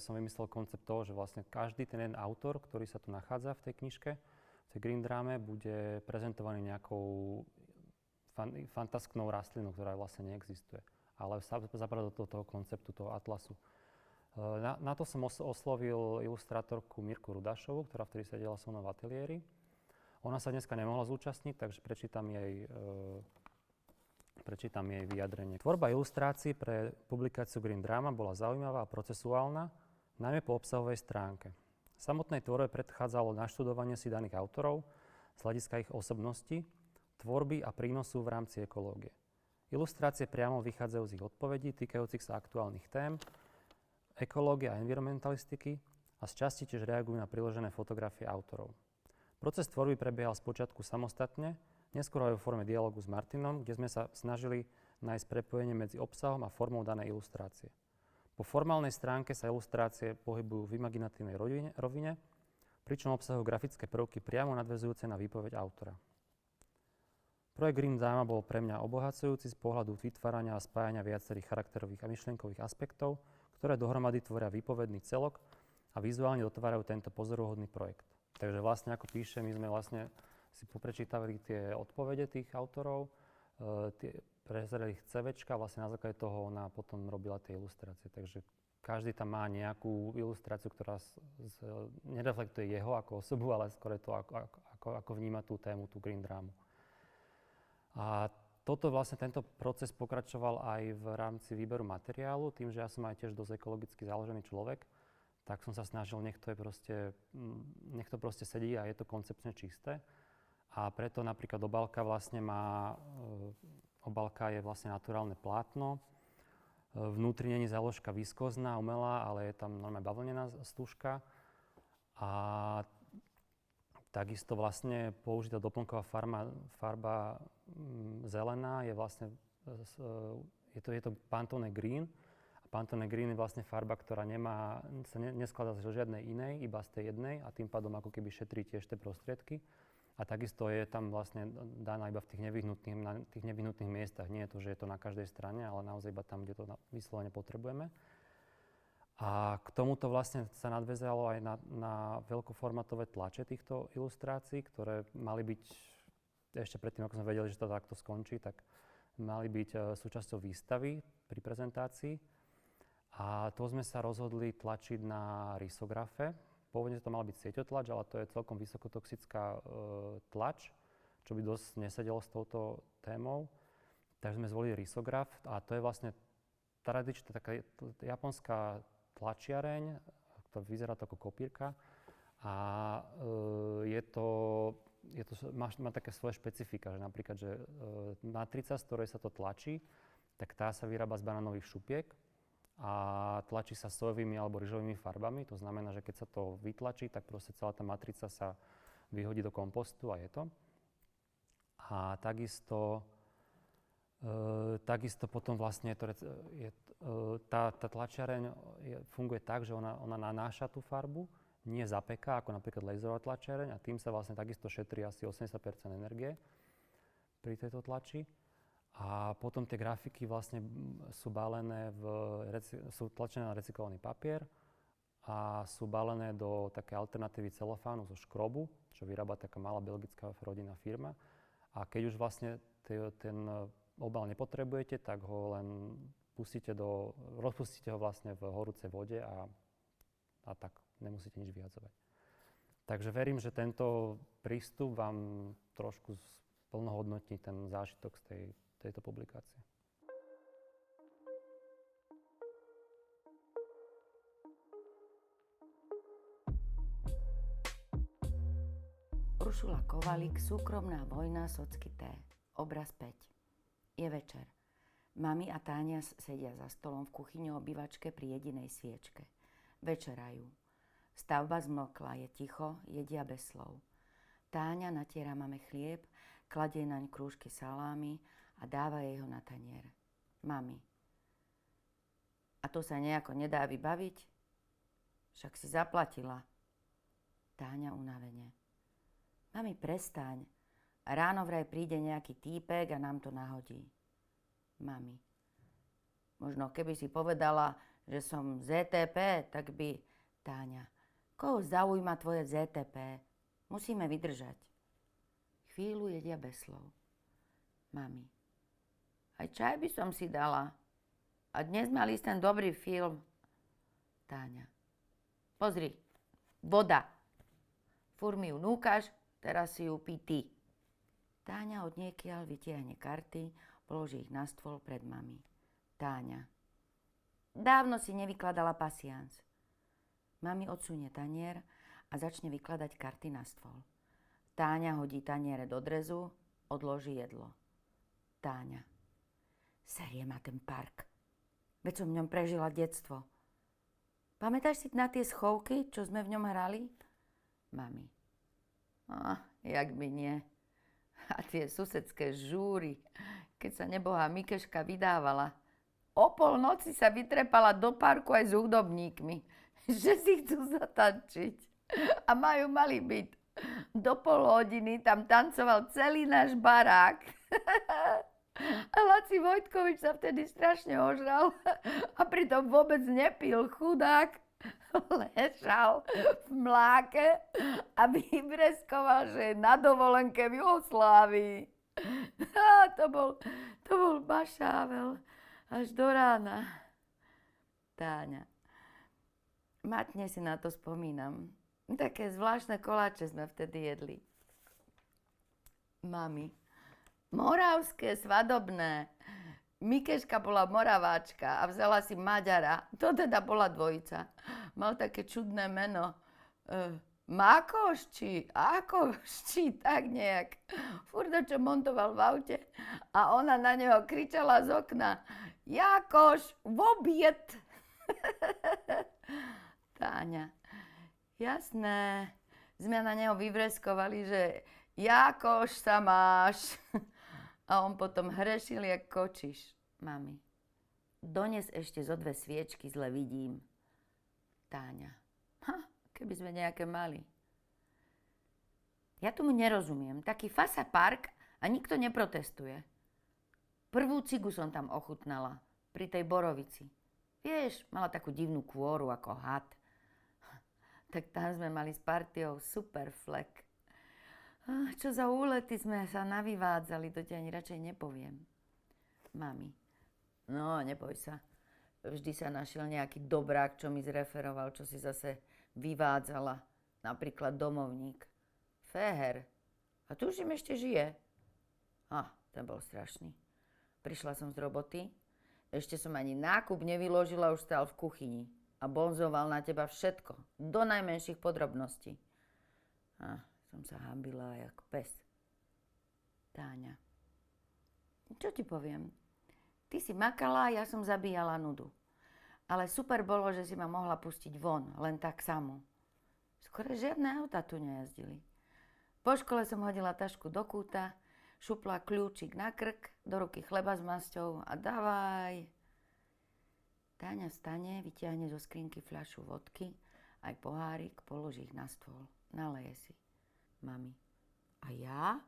som vymyslel koncept toho, že vlastne každý ten jeden autor, ktorý sa tu nachádza v tej knižke, v tej Green Drame, bude prezentovaný nejakou fantasticknou rastlinou, ktorá vlastne neexistuje. Ale zapadá do toho konceptu, toho atlasu. Na to som oslovil ilustrátorku Mirku Rudašovu, ktorá vtedy sedela so mnou v ateliéri. Ona sa dneska nemohla zúčastniť, takže prečítam jej vyjadrenie. Tvorba ilustrácií pre publikáciu Green Drama bola zaujímavá a procesuálna, najmä po obsahovej stránke. Samotnej tvorbe predchádzalo naštudovanie si daných autorov z hľadiska ich osobnosti, tvorby a prínosu v rámci ekológie. Ilustrácie priamo vychádzajú z ich odpovedí týkajúcich sa aktuálnych tém, ekológie a environmentalistiky a z časti tiež reagujú na priložené fotografie autorov. Proces tvorby prebiehal spočiatku samostatne, neskôr aj vo forme dialógu s Martinom, kde sme sa snažili nájsť prepojenie medzi obsahom a formou danej ilustrácie. Po formálnej stránke sa ilustrácie pohybujú v imaginatívnej rovine, pričom obsahujú grafické prvky priamo nadväzujúce na výpoveď autora. Projekt Green Drama bol pre mňa obohacujúci z pohľadu vytvárania a spájania viacerých charakterových a myšlienkových aspektov, ktoré dohromady tvoria výpovedný celok a vizuálne dotvárajú tento pozoruhodný projekt. Takže vlastne, ako píše, my sme vlastne si poprečítavali tie odpovede tých autorov, prezreli ich CVčka, vlastne na základe toho ona potom robila tie ilustrácie. Takže každý tam má nejakú ilustráciu, ktorá nereflektuje jeho ako osobu, ale skôr je to, ako vníma tú tému, tú Green Dramu. A tento proces pokračoval aj v rámci výberu materiálu. Tým, že ja som aj tiež dosť ekologicky založený človek, tak som sa snažil, nech to proste sedí a je to koncepčne čisté. A preto napríklad obálka je vlastne naturálne plátno. Vnútri nie je záložka viskozná, umelá, ale je tam normálne bavlnená stužka. A takisto vlastne použitá doplnková farba zelená je vlastne, je to Pantone Green. A Pantone Green je vlastne farba, ktorá sa neskladá zo žiadnej inej, iba z tej jednej a tým pádom ako keby šetrí tiež tie prostriedky. A takisto je tam vlastne daná iba v tých nevyhnutných miestach. Nie je to, že je to na každej strane, ale naozaj iba tam, kde to vyslovene potrebujeme. A k tomuto vlastne sa nadväzalo aj na veľkoformátové tlače týchto ilustrácií, ktoré mali byť, ešte predtým, ako sme vedeli, že to takto skončí, tak mali byť súčasťou výstavy pri prezentácii. A to sme sa rozhodli tlačiť na risografe. Pôvodne to mala byť sieťotlač, ale to je celkom vysokotoxická tlač, čo by dosť nesedelo s touto témou. Takže sme zvolili risograf a to je vlastne tradičná taká japonská tlačiareň, to vyzerá to ako kopírka a má také svoje špecifika, že napríklad, že matrica, z ktorej sa to tlačí, tak tá sa vyrába z banánových šupiek a tlačí sa sojovými alebo ryžovými farbami. To znamená, že keď sa to vytlačí, tak proste celá tá matrica sa vyhodí do kompostu a je to. A takisto potom vlastne tá tlačiareň funguje tak, že ona nanáša tú farbu, nie zapeká, ako napríklad laserová tlačiareň a tým sa vlastne takisto šetrí asi 80% energie pri tejto tlači. A potom tie grafiky vlastne sú tlačené na recyklovaný papier a sú balené do také alternatívy celofánu zo škrobu, čo vyrába taká malá belgická rodinná firma. A keď už vlastne ten obal nepotrebujete, tak ho len rozpustíte ho vlastne v horúcej vode a tak nemusíte nič vyhadzovať. Takže verím, že tento prístup vám trošku plnohodnotní ten zážitok z tejto publikácie. Uršula Kovalík, Súkromná vojna, Socky T. Obraz 5. Je večer. Mami a Táňa sedia za stolom v kuchyni obývačke pri jedinej sviečke. Večerajú. Stavba zmlkla, je ticho, jedia bez slov. Táňa natiera mame chlieb, kladie naň krúžky salámy a dáva jej ho na tanier. Mami. A to sa nejako nedá vybaviť? Však si zaplatila. Táňa unavene. Mami, prestaň. Ráno vraj príde nejaký týpek a nám to nahodí. Mami. Možno keby si povedala, že som ZTP, tak by... Táňa. Koho zaujíma tvoje ZTP? Musíme vydržať. Chvíľu jedia bez slov. Mami. Aj čaj by som si dala. A dnes mal ísť ten dobrý film. Táňa. Pozri. Voda. Fúr mi ju núkaš, teraz si ju pí ty. Táňa od niekiaľ vytiahne karty, položí ich na stôl pred mami. Táňa. Dávno si nevykladala pasians. Mami odsunie tanier a začne vykladať karty na stôl. Táňa hodí taniere do drezu, odloží jedlo. Táňa. Série má ten park. Veď som v ňom prežila detstvo. Pamätáš si na tie schovky, čo sme v ňom hrali? Mami. Jak by nie. A tie susedské žúry, keď sa nebohá Mikeška vydávala. O polnoci sa vytrepala do parku aj s hudobníkmi, že si chcú zatančiť. A majú malý byt. Do pol hodiny tam tancoval celý náš barák. A Laci Vojtkovič sa vtedy strašne ožral a pritom vôbec nepil, chudák. Ležal v mláke a vybreskoval, že je na dovolenke v Juhoslávii. To bol bašável až do rána. Táňa. Matne si na to spomínam. Také zvláštne koláče sme vtedy jedli. Mami. Moravské svadobné. Mikeška bola Moraváčka a vzala si Maďara. To teda bola dvojica. Mal také čudné meno. Mákoš či Ákoš či tak nejak. Furdo, čo montoval v aute a ona na neho kričala z okna. Jákoš, v oběd. Táňa. Jasné. Sme na neho vyvreskovali, že Jákoš sa máš. A on potom hrešil jak kočiš. Mami. Dones ešte zo 2 sviečky, zle vidím. Táňa. Keby sme nejaké mali. Ja tomu nerozumiem. Taký fasa park a nikto neprotestuje. Prvú cigu som tam ochutnala. Pri tej borovici. Vieš, mala takú divnú kôru ako had. Tak tam sme mali s partiou super flek. Čo za úlety sme sa navyvádzali, to ti ani radšej nepoviem. Mami. No, neboj sa. Vždy sa našiel nejaký dobrák, čo mi zreferoval, čo si zase vyvádzala. Napríklad domovník. Féher. A tuším, ešte žije. Ten bol strašný. Prišla som z roboty. Ešte som ani nákup nevyložila, už stál v kuchyni. A bonzoval na teba všetko. Do najmenších podrobností. Som sa hambila jak pes. Táňa. Čo ti poviem? Ty si makala, ja som zabíjala nudu. Ale super bolo, že si ma mohla pustiť von, len tak samú. Skoro žiadne auta tu nejazdili. Po škole som hodila tašku do kúta, šupla kľúčik na krk, do ruky chleba s masťou a dávaj. Táňa vstane, vyťahne zo skrinky fľašu vodky, aj pohárik, položí ich na stôl, naleje si. Mami. A ja?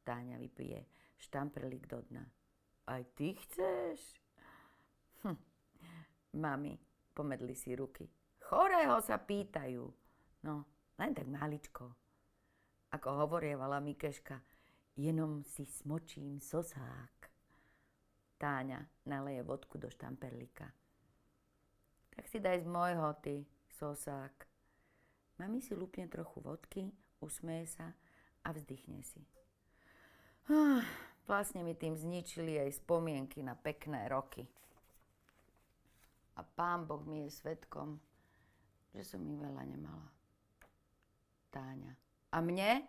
Táňa vypije štamprlík do dna. Aj ty chceš? Mami, pomedli si ruky. Chorého sa pýtajú. No, len tak maličko. Ako hovorievala Mikeška, jenom si smočím sosák. Táňa naleje vodku do štamperlíka. Tak si daj z môjho, ty, sosák. Mami si lupne trochu vodky, usmeje sa a vzdychne si. Vlastne mi tým zničili aj spomienky na pekné roky. A Pán Boh mi je svedkom, že som ich veľa nemala. Táňa. A mne?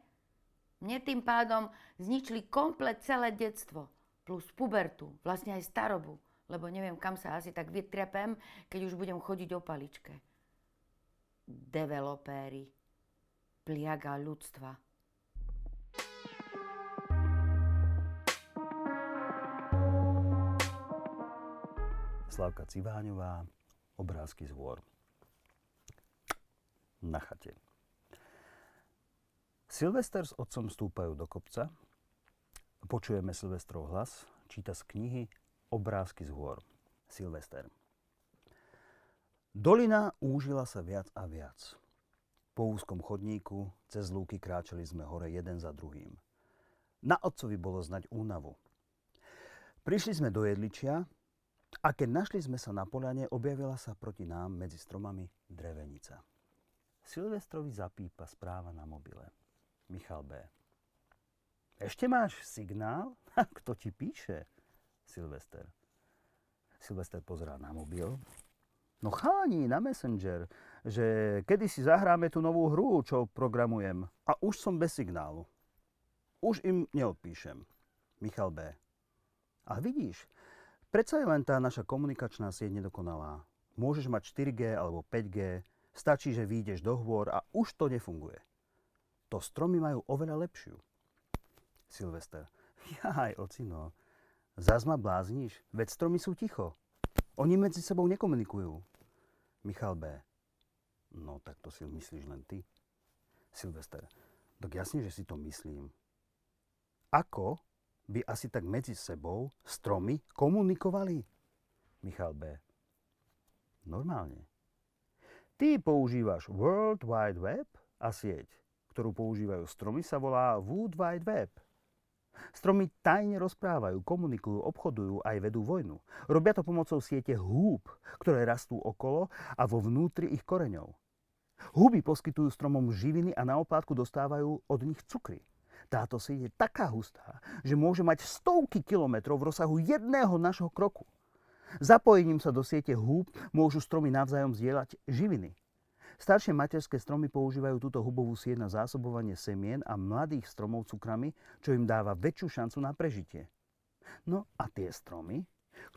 Mne tým pádom zničili komplet celé detstvo. Plus pubertu, vlastne aj starobu. Lebo neviem, kam sa asi tak vytrepem, keď už budem chodiť o paličke. Developéri. Pliaga ľudstva. Slávka Civáňová, Obrázky z hôr. Na chate. Silvester s otcom stúpajú do kopca. Počujeme Silvestrov hlas, číta z knihy Obrázky z hôr. Silvester. Dolina úžila sa viac a viac. Po úzkom chodníku, cez lúky kráčali sme hore jeden za druhým. Na otcovi bolo znať únavu. Prišli sme do jedličia a keď našli sme sa na poľane, objavila sa proti nám medzi stromami drevenica. Silvestrovi zapípa správa na mobile. Michal B. Ešte máš signál? Kto ti píše? Silvester. Silvester pozerá na mobil. No chalani, na Messenger, že kedy si zahráme tú novú hru, čo programujem. A už som bez signálu. Už im neodpíšem. Michal B. A vidíš, predsa je len tá naša komunikačná sieť nedokonalá. Môžeš mať 4G alebo 5G, stačí, že vyjdeš do hôr a už to nefunguje. To stromy majú oveľa lepšiu. Silvester. Jaj, ocino, zas ma blázniš, veď stromy sú ticho. Oni medzi sebou nekomunikujú. Michal B. No tak to si myslíš len ty. Silvester. Tak jasne, že si to myslím. Ako by asi tak medzi sebou stromy komunikovali? Michal B. Normálne. Ty používaš World Wide Web a sieť, ktorú používajú stromy, sa volá Wood Wide Web. Stromy tajne rozprávajú, komunikujú, obchodujú aj vedú vojnu. Robia to pomocou siete húb, ktoré rastú okolo a vo vnútri ich koreňov. Húby poskytujú stromom živiny a na oplátku dostávajú od nich cukry. Táto sieť je taká hustá, že môže mať stovky kilometrov v rozsahu jedného našho kroku. Zapojením sa do siete húb môžu stromy navzájom zdieľať živiny. Staršie materské stromy používajú túto hubovú sieť na zásobovanie semien a mladých stromov cukrami, čo im dáva väčšiu šancu na prežitie. No a tie stromy,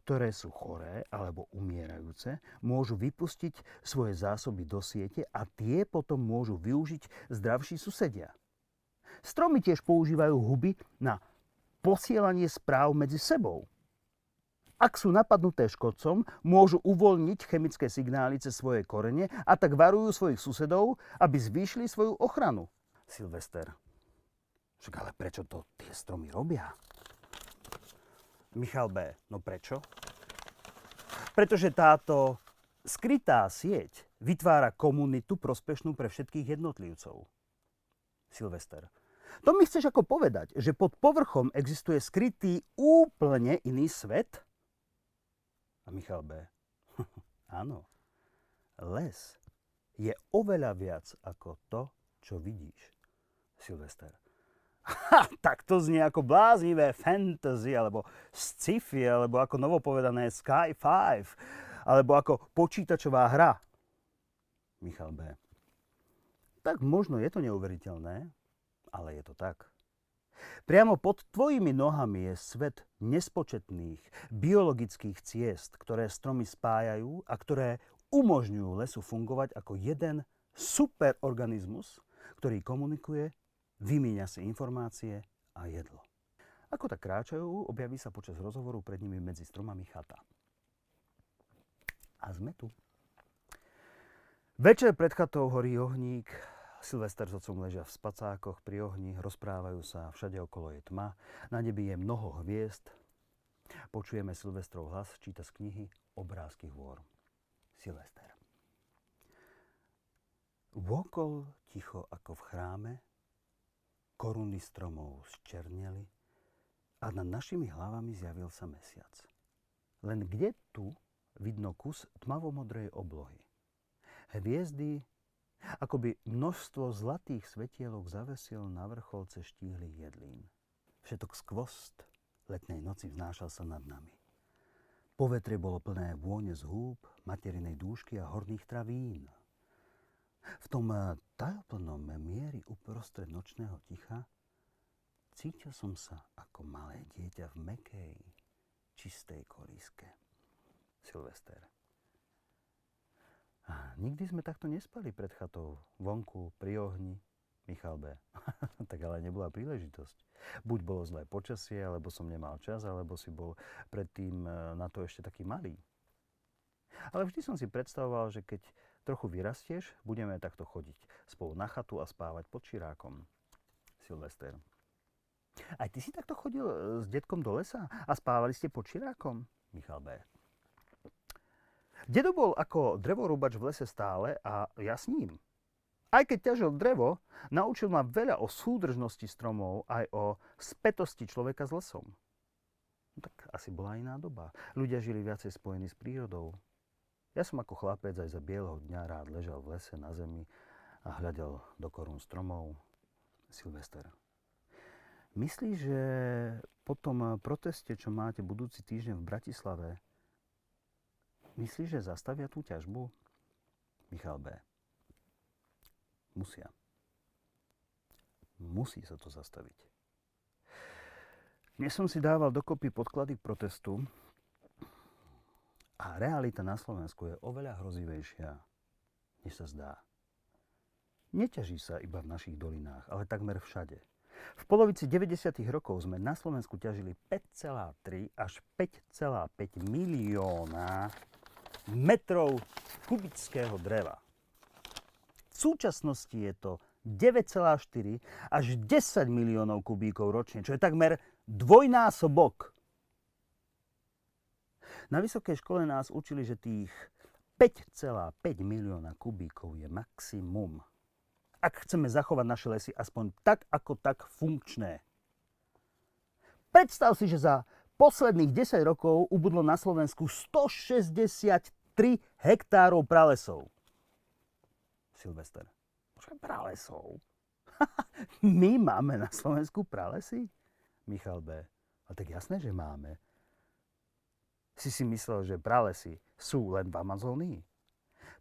ktoré sú choré alebo umierajúce, môžu vypustiť svoje zásoby do siete a tie potom môžu využiť zdravší susedia. Stromy tiež používajú huby na posielanie správ medzi sebou. Ak sú napadnuté škodcom, môžu uvoľniť chemické signály cez svoje korene a tak varujú svojich susedov, aby zvýšili svoju ochranu. Silvester. Však ale prečo to tie stromy robia? Michal B. No prečo? Pretože táto skrytá sieť vytvára komunitu prospešnú pre všetkých jednotlivcov. Silvester. To mi chceš ako povedať, že pod povrchom existuje skrytý úplne iný svet? A Michal B. Áno. Les je oveľa viac ako to, čo vidíš. Silvester. Tak to znie ako bláznivé fantasy, alebo sci-fi, alebo ako novopovedané Sky-5, alebo ako počítačová hra. Michal B. Tak možno je to neuveriteľné, ale je to tak. Priamo pod tvojimi nohami je svet nespočetných biologických ciest, ktoré stromy spájajú a ktoré umožňujú lesu fungovať ako jeden superorganizmus, ktorý komunikuje, vymieňa si informácie a jedlo. Ako tak kráčajú, objaví sa počas rozhovoru pred nimi medzi stromami chata. A sme tu. Večer pred chatou horí ohník. Silvester s otcom ležia v spacákoch pri ohni, rozprávajú sa, všade okolo je tma, na nebi je mnoho hviezd. Počujeme Silvestrov hlas, číta z knihy Obrázky hôr. Silvester. Vôkol ticho ako v chráme, koruny stromov zčerneli a nad našimi hlavami zjavil sa mesiac. Len kde tu vidno kus tmavomodrej oblohy. Hviezdy akoby množstvo zlatých svetielok zavesil na vrcholce štíhlych jedlín. Všetok skvost letnej noci vznášal sa nad nami. Povetrie bolo plné vône z húb, materinej dúšky a horných travín. V tom tajomplnom mieri uprostred nočného ticha cítil som sa ako malé dieťa v mäkkej, čistej kolíske. Silvester. A nikdy sme takto nespali pred chatou, vonku, pri ohni. Michal B. Tak ale nebola príležitosť. Buď bolo zlé počasie, alebo som nemal čas, alebo si bol predtým na to ešte taký malý. Ale vždy som si predstavoval, že keď trochu vyrastieš, budeme takto chodiť spolu na chatu a spávať pod širákom. Silvester. Aj ty si takto chodil s detkom do lesa a spávali ste pod širákom? Michal B. Dedo bol ako drevorúbač v lese stále a ja s ním. Aj keď ťažil drevo, naučil ma veľa o súdržnosti stromov aj o spätosti človeka s lesom. No tak asi bola iná doba. Ľudia žili viacej spojení s prírodou. Ja som ako chlapec aj za bieleho dňa rád ležal v lese na zemi a hľadel do korún stromov. Silvester, myslíš, že po tom proteste, čo máte budúci týždeň v Bratislave, myslíš, že zastavia tú ťažbu? Michal B. Musia. Musí sa to zastaviť. Dnes som si dával dokopy podklady k protestu a realita na Slovensku je oveľa hrozivejšia, než sa zdá. Neťaží sa iba v našich dolinách, ale takmer všade. V polovici 90. rokov sme na Slovensku ťažili 5,3 až 5,5 milióna metrov kubického dreva. V súčasnosti je to 9,4 až 10 miliónov kubíkov ročne, čo je takmer dvojnásobok. Na vysokej škole nás učili, že tých 5,5 milióna kubíkov je maximum. Ak chceme zachovať naše lesy aspoň tak ako tak funkčné. Predstav si, že za posledných 10 rokov ubudlo na Slovensku 163 hektárov pralesov. Silvester, počkaj, pralesov? My máme na Slovensku pralesy? Michal B. A tak jasné, že máme. Si myslel, že pralesy sú len v Amazónii?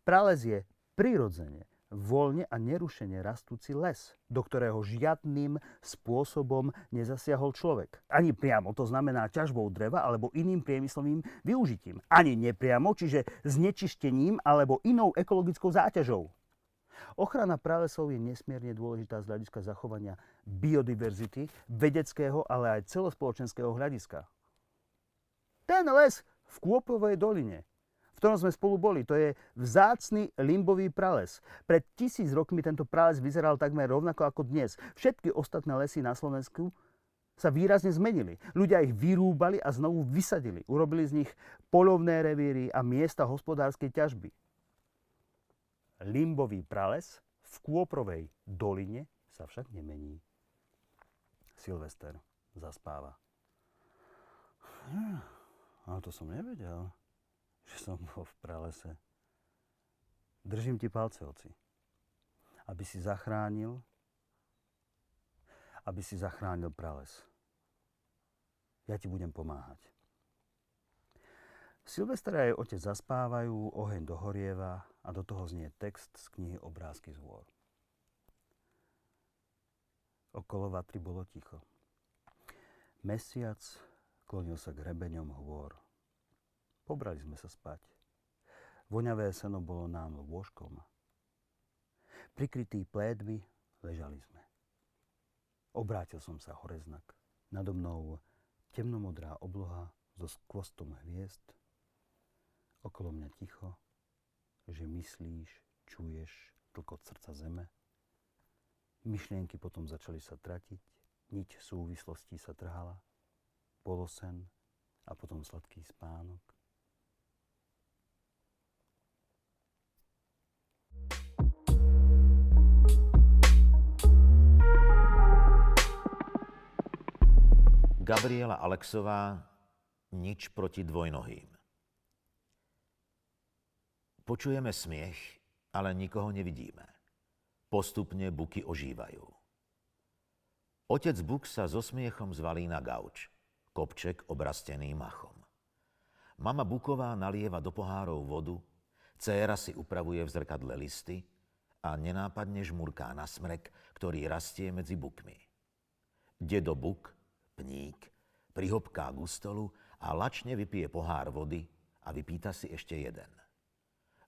Prales je prirodzene, voľne a nerušene rastúci les, do ktorého žiadnym spôsobom nezasiahol človek. Ani priamo, to znamená ťažbou dreva alebo iným priemyslovým využitím. Ani nepriamo, čiže znečištením alebo inou ekologickou záťažou. Ochrana pralesov je nesmierne dôležitá z hľadiska zachovania biodiverzity, vedeckého, ale aj celospoločenského hľadiska. Ten les v Kôpovej doline, v ktorom sme spolu boli, to je vzácny limbový prales. Pred 1000 rokmi tento prales vyzeral takmer rovnako ako dnes. Všetky ostatné lesy na Slovensku sa výrazne zmenili. Ľudia ich vyrúbali a znovu vysadili. Urobili z nich poľovné revíry a miesta hospodárskej ťažby. Limbový prales v Kôprovej doline sa však nemení. Silvester zaspáva. Ale to som nevedel, že som bol v pralese. Držím ti palce, oci. Aby si zachránil prales. Ja ti budem pomáhať. Silvester a jej otec zaspávajú, oheň dohorieva a do toho znie text z knihy Obrázky z hôr. Okolo vatry bolo ticho. Mesiac klonil sa k hrebeňom hôr. Pobrali sme sa spať. Voňavé seno bolo nám lôžkom. Prikrytí plédmi ležali sme. Obrátil som sa horeznak. Nado mnou temnomodrá obloha so skvostom hviezd. Okolo mňa ticho, že myslíš, čuješ tlkot srdca zeme. Myšlienky potom začali sa tratiť, niť súvislostí sa trhala, polosen a potom sladký spánok. Gabriela Alexová, Nič proti dvojnohým. Počujeme smiech, ale nikoho nevidíme. Postupne buky ožívajú. Otec buk sa so smiechom zvalí na gauč, kopček obrastený machom. Mama buková nalieva do pohárov vodu, dcéra si upravuje v zrkadle listy a nenápadne žmurká na smrek, ktorý rastie medzi bukmi. Dedo buk, pník, prihopká k stolu a lačne vypije pohár vody a vypýta si ešte jeden.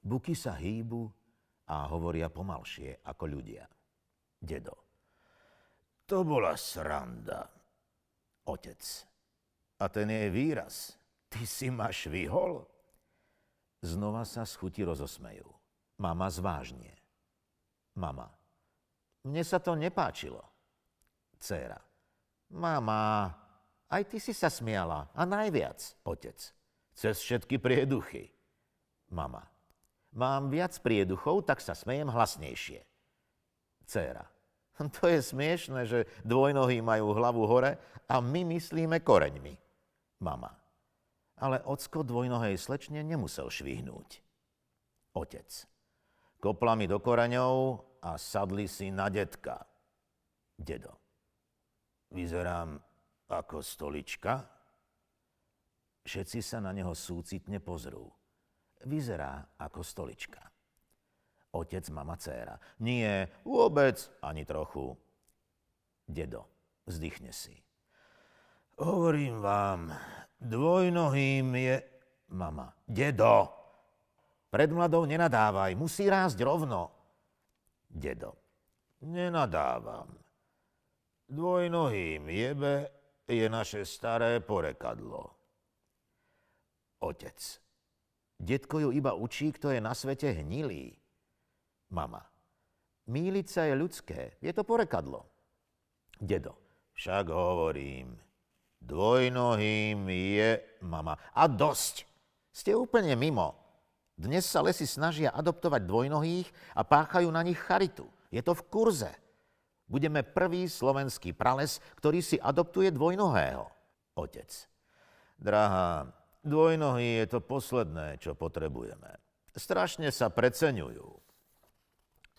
Buky sa hýbu a hovoria pomalšie ako ľudia. Dedo. To bola sranda. Otec. A ten jej výraz. Ty si ma švihol? Znova sa z chuti rozosmejú. Mama zvážnie. Mama. Mne sa to nepáčilo. Dcéra. Mama, aj ty si sa smiala. A najviac, otec. Cez všetky prieduchy. Mama. Mám viac prieduchov, tak sa smejem hlasnejšie. Dcéra. To je smiešné, že dvojnohí majú hlavu hore a my myslíme koreňmi. Mama. Ale ocko dvojnohej slečne nemusel švihnúť. Otec. Kopla mi do koreňov a sadli si na detka. Dedo. Vyzerám ako stolička? Všetci sa na neho súcitne pozrú. Vyzerá ako stolička. Otec, mama, dcéra. Nie, vôbec, ani trochu. Dedo, vzdychne si. Hovorím vám, dvojnohým je... Mama. Dedo, pred mladou nenadávaj, musí rásť rovno. Dedo. Nenadávam. Dvojnohým jebe je naše staré porekadlo. Otec. Detko ju iba učí, kto je na svete hnilý. Mama. Mýliť sa je ľudské, je to porekadlo. Dedo. Však hovorím, dvojnohým je... Mama. A dosť. Ste úplne mimo. Dnes sa lesy snažia adoptovať dvojnohých a páchajú na nich charitu. Je to v kurze. Budeme prvý slovenský prales, ktorý si adoptuje dvojnohého. Otec. Drahá, dvojnohý je to posledné, čo potrebujeme. Strašne sa preceňujú.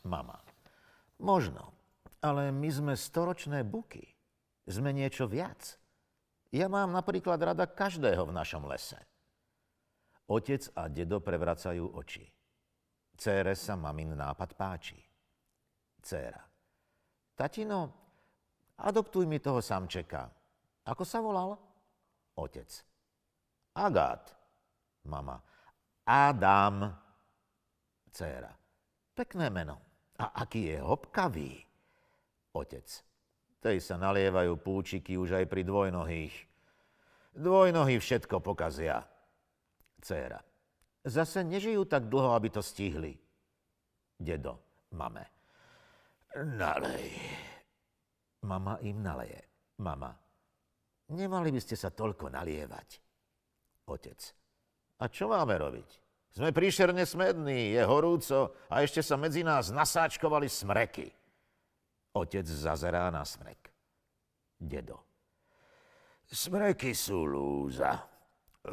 Mama. Možno, ale my sme storočné buky. Sme niečo viac. Ja mám napríklad rada každého v našom lese. Otec a dedo prevracajú oči. Cére sa mamin nápad páči. Céra. Tatino, adoptuj mi toho samčeka. Ako sa volal? Otec. Agát. Mama. Adam. Céra. Pekné meno. A aký je hopkavý. Otec. Tej sa nalievajú púčiky už aj pri dvojnohých. Dvojnohí všetko pokazia. Céra. Zase nežijú tak dlho, aby to stihli. Dedo. Mame. Nalej. Mama im naleje. Mama. Nemali by ste sa toľko nalievať. Otec. A čo máme robiť? Sme príšerne smední, je horúco a ešte sa medzi nás nasáčkovali smreky. Otec zazerá na smrek. Dedo. Smreky sú lúza.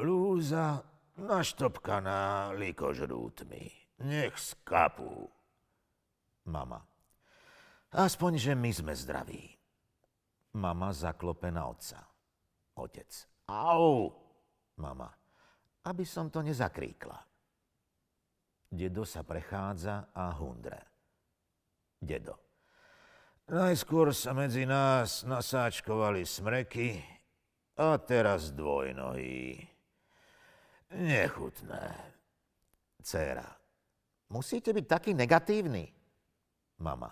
Lúza naštopkaná likožrútmi. Nech skapú. Mama. Aspoň, že my sme zdraví. Mama zaklope na otca. Otec. Au! Mama. Aby som to nezakríkla. Dedo sa prechádza a hundre. Dedo. Najskôr sa medzi nás nasáčkovali smreky a teraz dvojnohí. Nechutné. Dcéra. Musíte byť taký negatívny. Mama.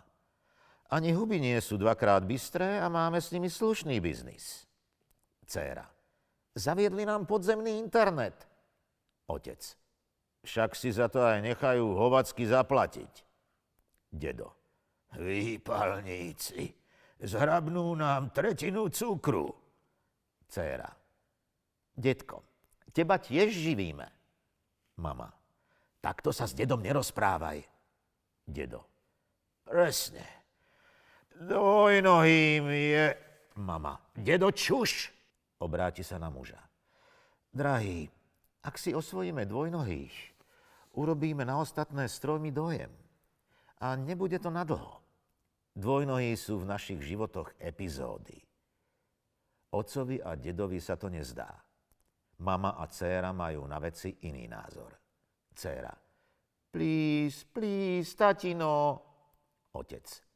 Ani huby nie sú dvakrát bystré a máme s nimi slušný biznis. Dcéra. Zaviedli nám podzemný internet. Otec. Však si za to aj nechajú hovacky zaplatiť. Dedo. Výpalníci. Zhrabnú nám tretinu cukru. Dcéra. Detko. Teba tiež živíme. Mama. Takto sa s dedom nerozprávaj. Dedo. Presne. Dvojnohým je... Mama. Dedo, čuš! Obráti sa na muža. Drahý, ak si osvojíme dvojnohých, urobíme na ostatné stromy dojem. A nebude to nadlho. Dvojnohí sú v našich životoch epizódy. Otcovi a dedovi sa to nezdá. Mama a dcéra majú na veci iný názor. Dcéra. Please, please, tatino. Otec.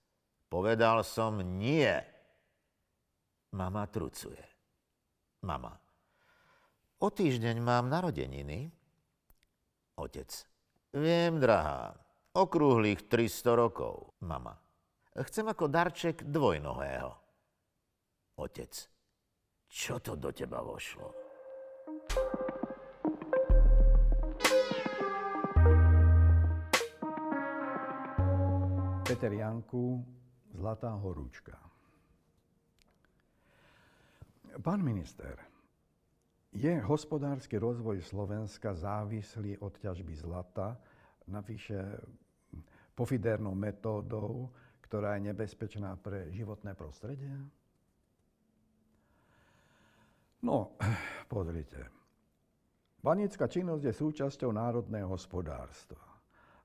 Povedal som nie. Mama trucuje. Mama. O týždeň mám narodeniny. Otec. Viem, drahá. Okrúhlych 300 rokov. Mama. Chcem ako darček dvojnohého. Otec. Čo to do teba vošlo? Peter Janku, Zlatá horúčka. Pán minister, je hospodársky rozvoj Slovenska závislý od ťažby zlata, navyše pofidernou metódou, ktorá je nebezpečná pre životné prostredie? No, pozrite. Banícka činnosť je súčasťou národného hospodárstva.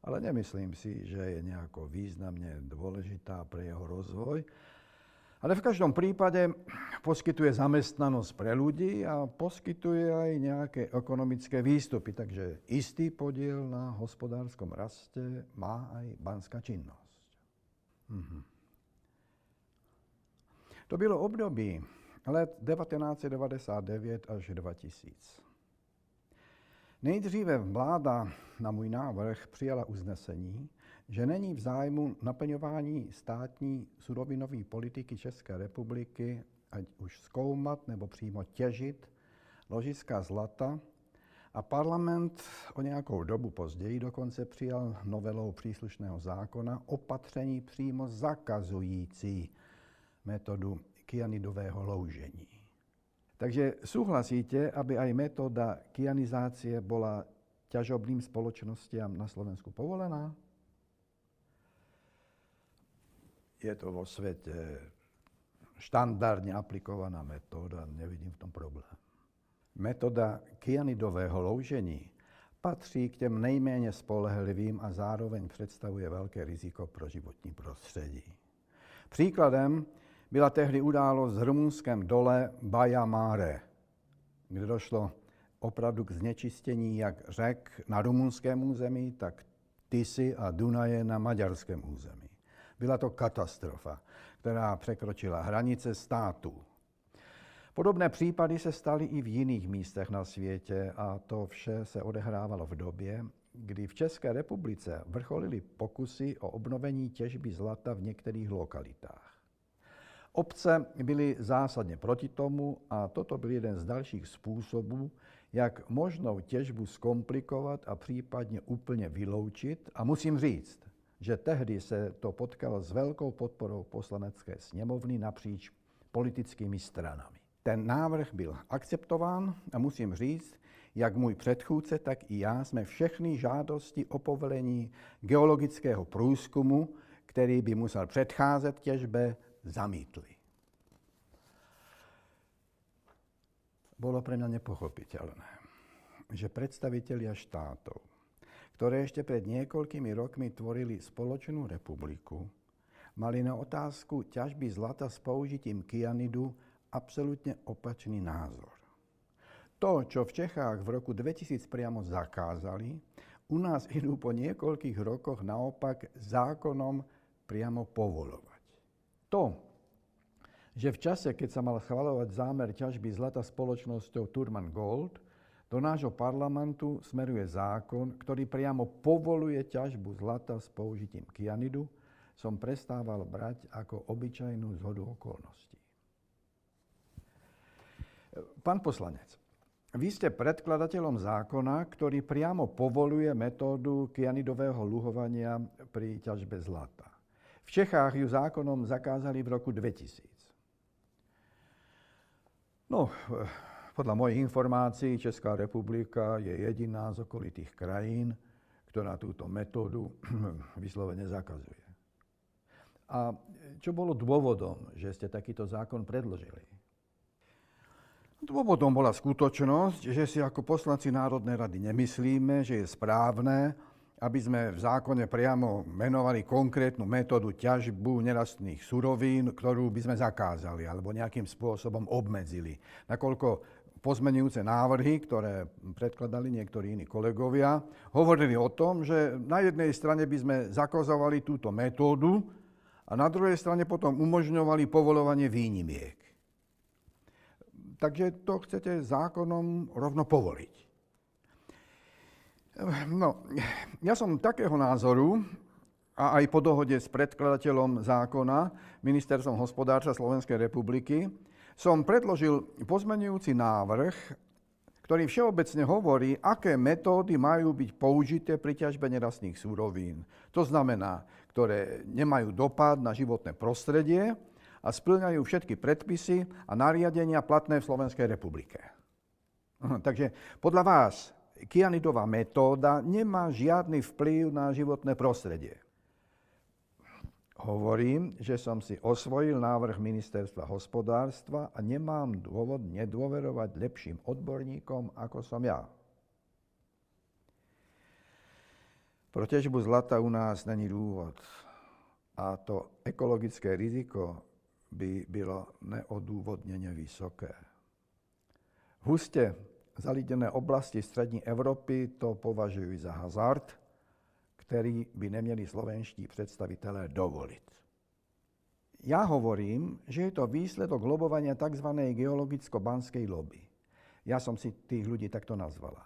Ale nemyslím si, že je nejako významne dôležitá pre jeho rozvoj. Ale v každom prípade poskytuje zamestnanosť pre ľudí a poskytuje aj nejaké ekonomické výstupy. Takže istý podiel na hospodárskom raste má aj banská činnosť. To bylo období let 1999 až 2000. Nejdříve vláda na můj návrh přijala usnesení, že není v zájmu naplňování státní surovinové politiky České republiky, ať už zkoumat nebo přímo těžit ložiska zlata, a parlament o nějakou dobu později dokonce přijal novelou příslušného zákona opatření přímo zakazující metodu kyanidového loužení. Takže súhlasíte, aby aj metóda kyanizácie bola ťažobným spoločnostiam na Slovensku povolená? Je to vo svete štandardne aplikovaná metóda, nevidím v tom problém. Metóda kyanidového loužení patří k těm nejméně spolehlivým a zároveň představuje velké riziko pro životní prostředí. Příkladem byla tehdy událost v rumunském dole Baia Mare, kde došlo opravdu k znečištění jak řek na rumunském území, tak Tisy a Dunaje na maďarském území. Byla to katastrofa, která překročila hranice států. Podobné případy se staly i v jiných místech na světě a to vše se odehrávalo v době, kdy v České republice vrcholily pokusy o obnovení těžby zlata v některých lokalitách. Obce byly zásadně proti tomu a toto byl jeden z dalších způsobů, jak možnou těžbu zkomplikovat a případně úplně vyloučit. A musím říct, že tehdy se to potkalo s velkou podporou poslanecké sněmovny napříč politickými stranami. Ten návrh byl akceptován a musím říct, jak můj předchůdce, tak i já jsme všechny žádosti o povolení geologického průzkumu, který by musel předcházet těžbě, zamítli. Bolo pre mňa nepochopiteľné, že predstavitelia štátov, ktoré ešte pred niekoľkými rokmi tvorili spoločnú republiku, mali na otázku ťažby zlata s použitím kyanidu absolútne opačný názor. To, čo v Čechách v roku 2000 priamo zakázali, u nás idú po niekoľkých rokoch naopak zákonom priamo povolovať. To, že v čase, keď sa mal schvaľovať zámer ťažby zlata spoločnosťou Turman Gold, do nášho parlamentu smeruje zákon, ktorý priamo povoluje ťažbu zlata s použitím kyanidu, som prestával brať ako obyčajnú zhodu okolností. Pán poslanec, vy ste predkladateľom zákona, ktorý priamo povoluje metódu kyanidového luhovania pri ťažbe zlata. V Čechách ju zákonom zakázali v roku 2000. No, podľa mojich informácií Česká republika je jediná z okolitých krajín, ktorá túto metódu vyslovene zakazuje. A čo bolo dôvodom, že ste takýto zákon predložili? Dôvodom bola skutočnosť, že si ako poslanci Národnej rady nemyslíme, že je správne, aby sme v zákone priamo menovali konkrétnu metódu ťažbu nerastných surovín, ktorú by sme zakázali alebo nejakým spôsobom obmedzili. Nakoľko pozmenujúce návrhy, ktoré predkladali niektorí iní kolegovia, hovorili o tom, že na jednej strane by sme zakazovali túto metódu a na druhej strane potom umožňovali povoľovanie výnimiek. Takže to chcete zákonom rovno povoliť. No, ja som takého názoru, a aj po dohode s predkladateľom zákona, Ministerstvom hospodárstva Slovenskej republiky, som predložil pozmenujúci návrh, ktorý všeobecne hovorí, aké metódy majú byť použité pri ťažbe nerastných surovín. To znamená, ktoré nemajú dopad na životné prostredie a spĺňajú všetky predpisy a nariadenia platné v Slovenskej republike. Takže podľa vás kyanidová metóda nemá žiadny vplyv na životné prostredie. Hovorím, že som si osvojil návrh Ministerstva hospodárstva a nemám dôvod nedôverovať lepším odborníkom, ako som ja. Pro ťažbu zlata u nás není dôvod. A to ekologické riziko by bylo neodůvodněně vysoké. Hustě zalidněné oblasti střední Evropy to považují za hazard, který by neměli slovenští představitelé dovolit. Já hovorím, že je to výsledok lobovania tzv. Geologicko-banskej lobby. Ja som si tých ľudí takto nazvala.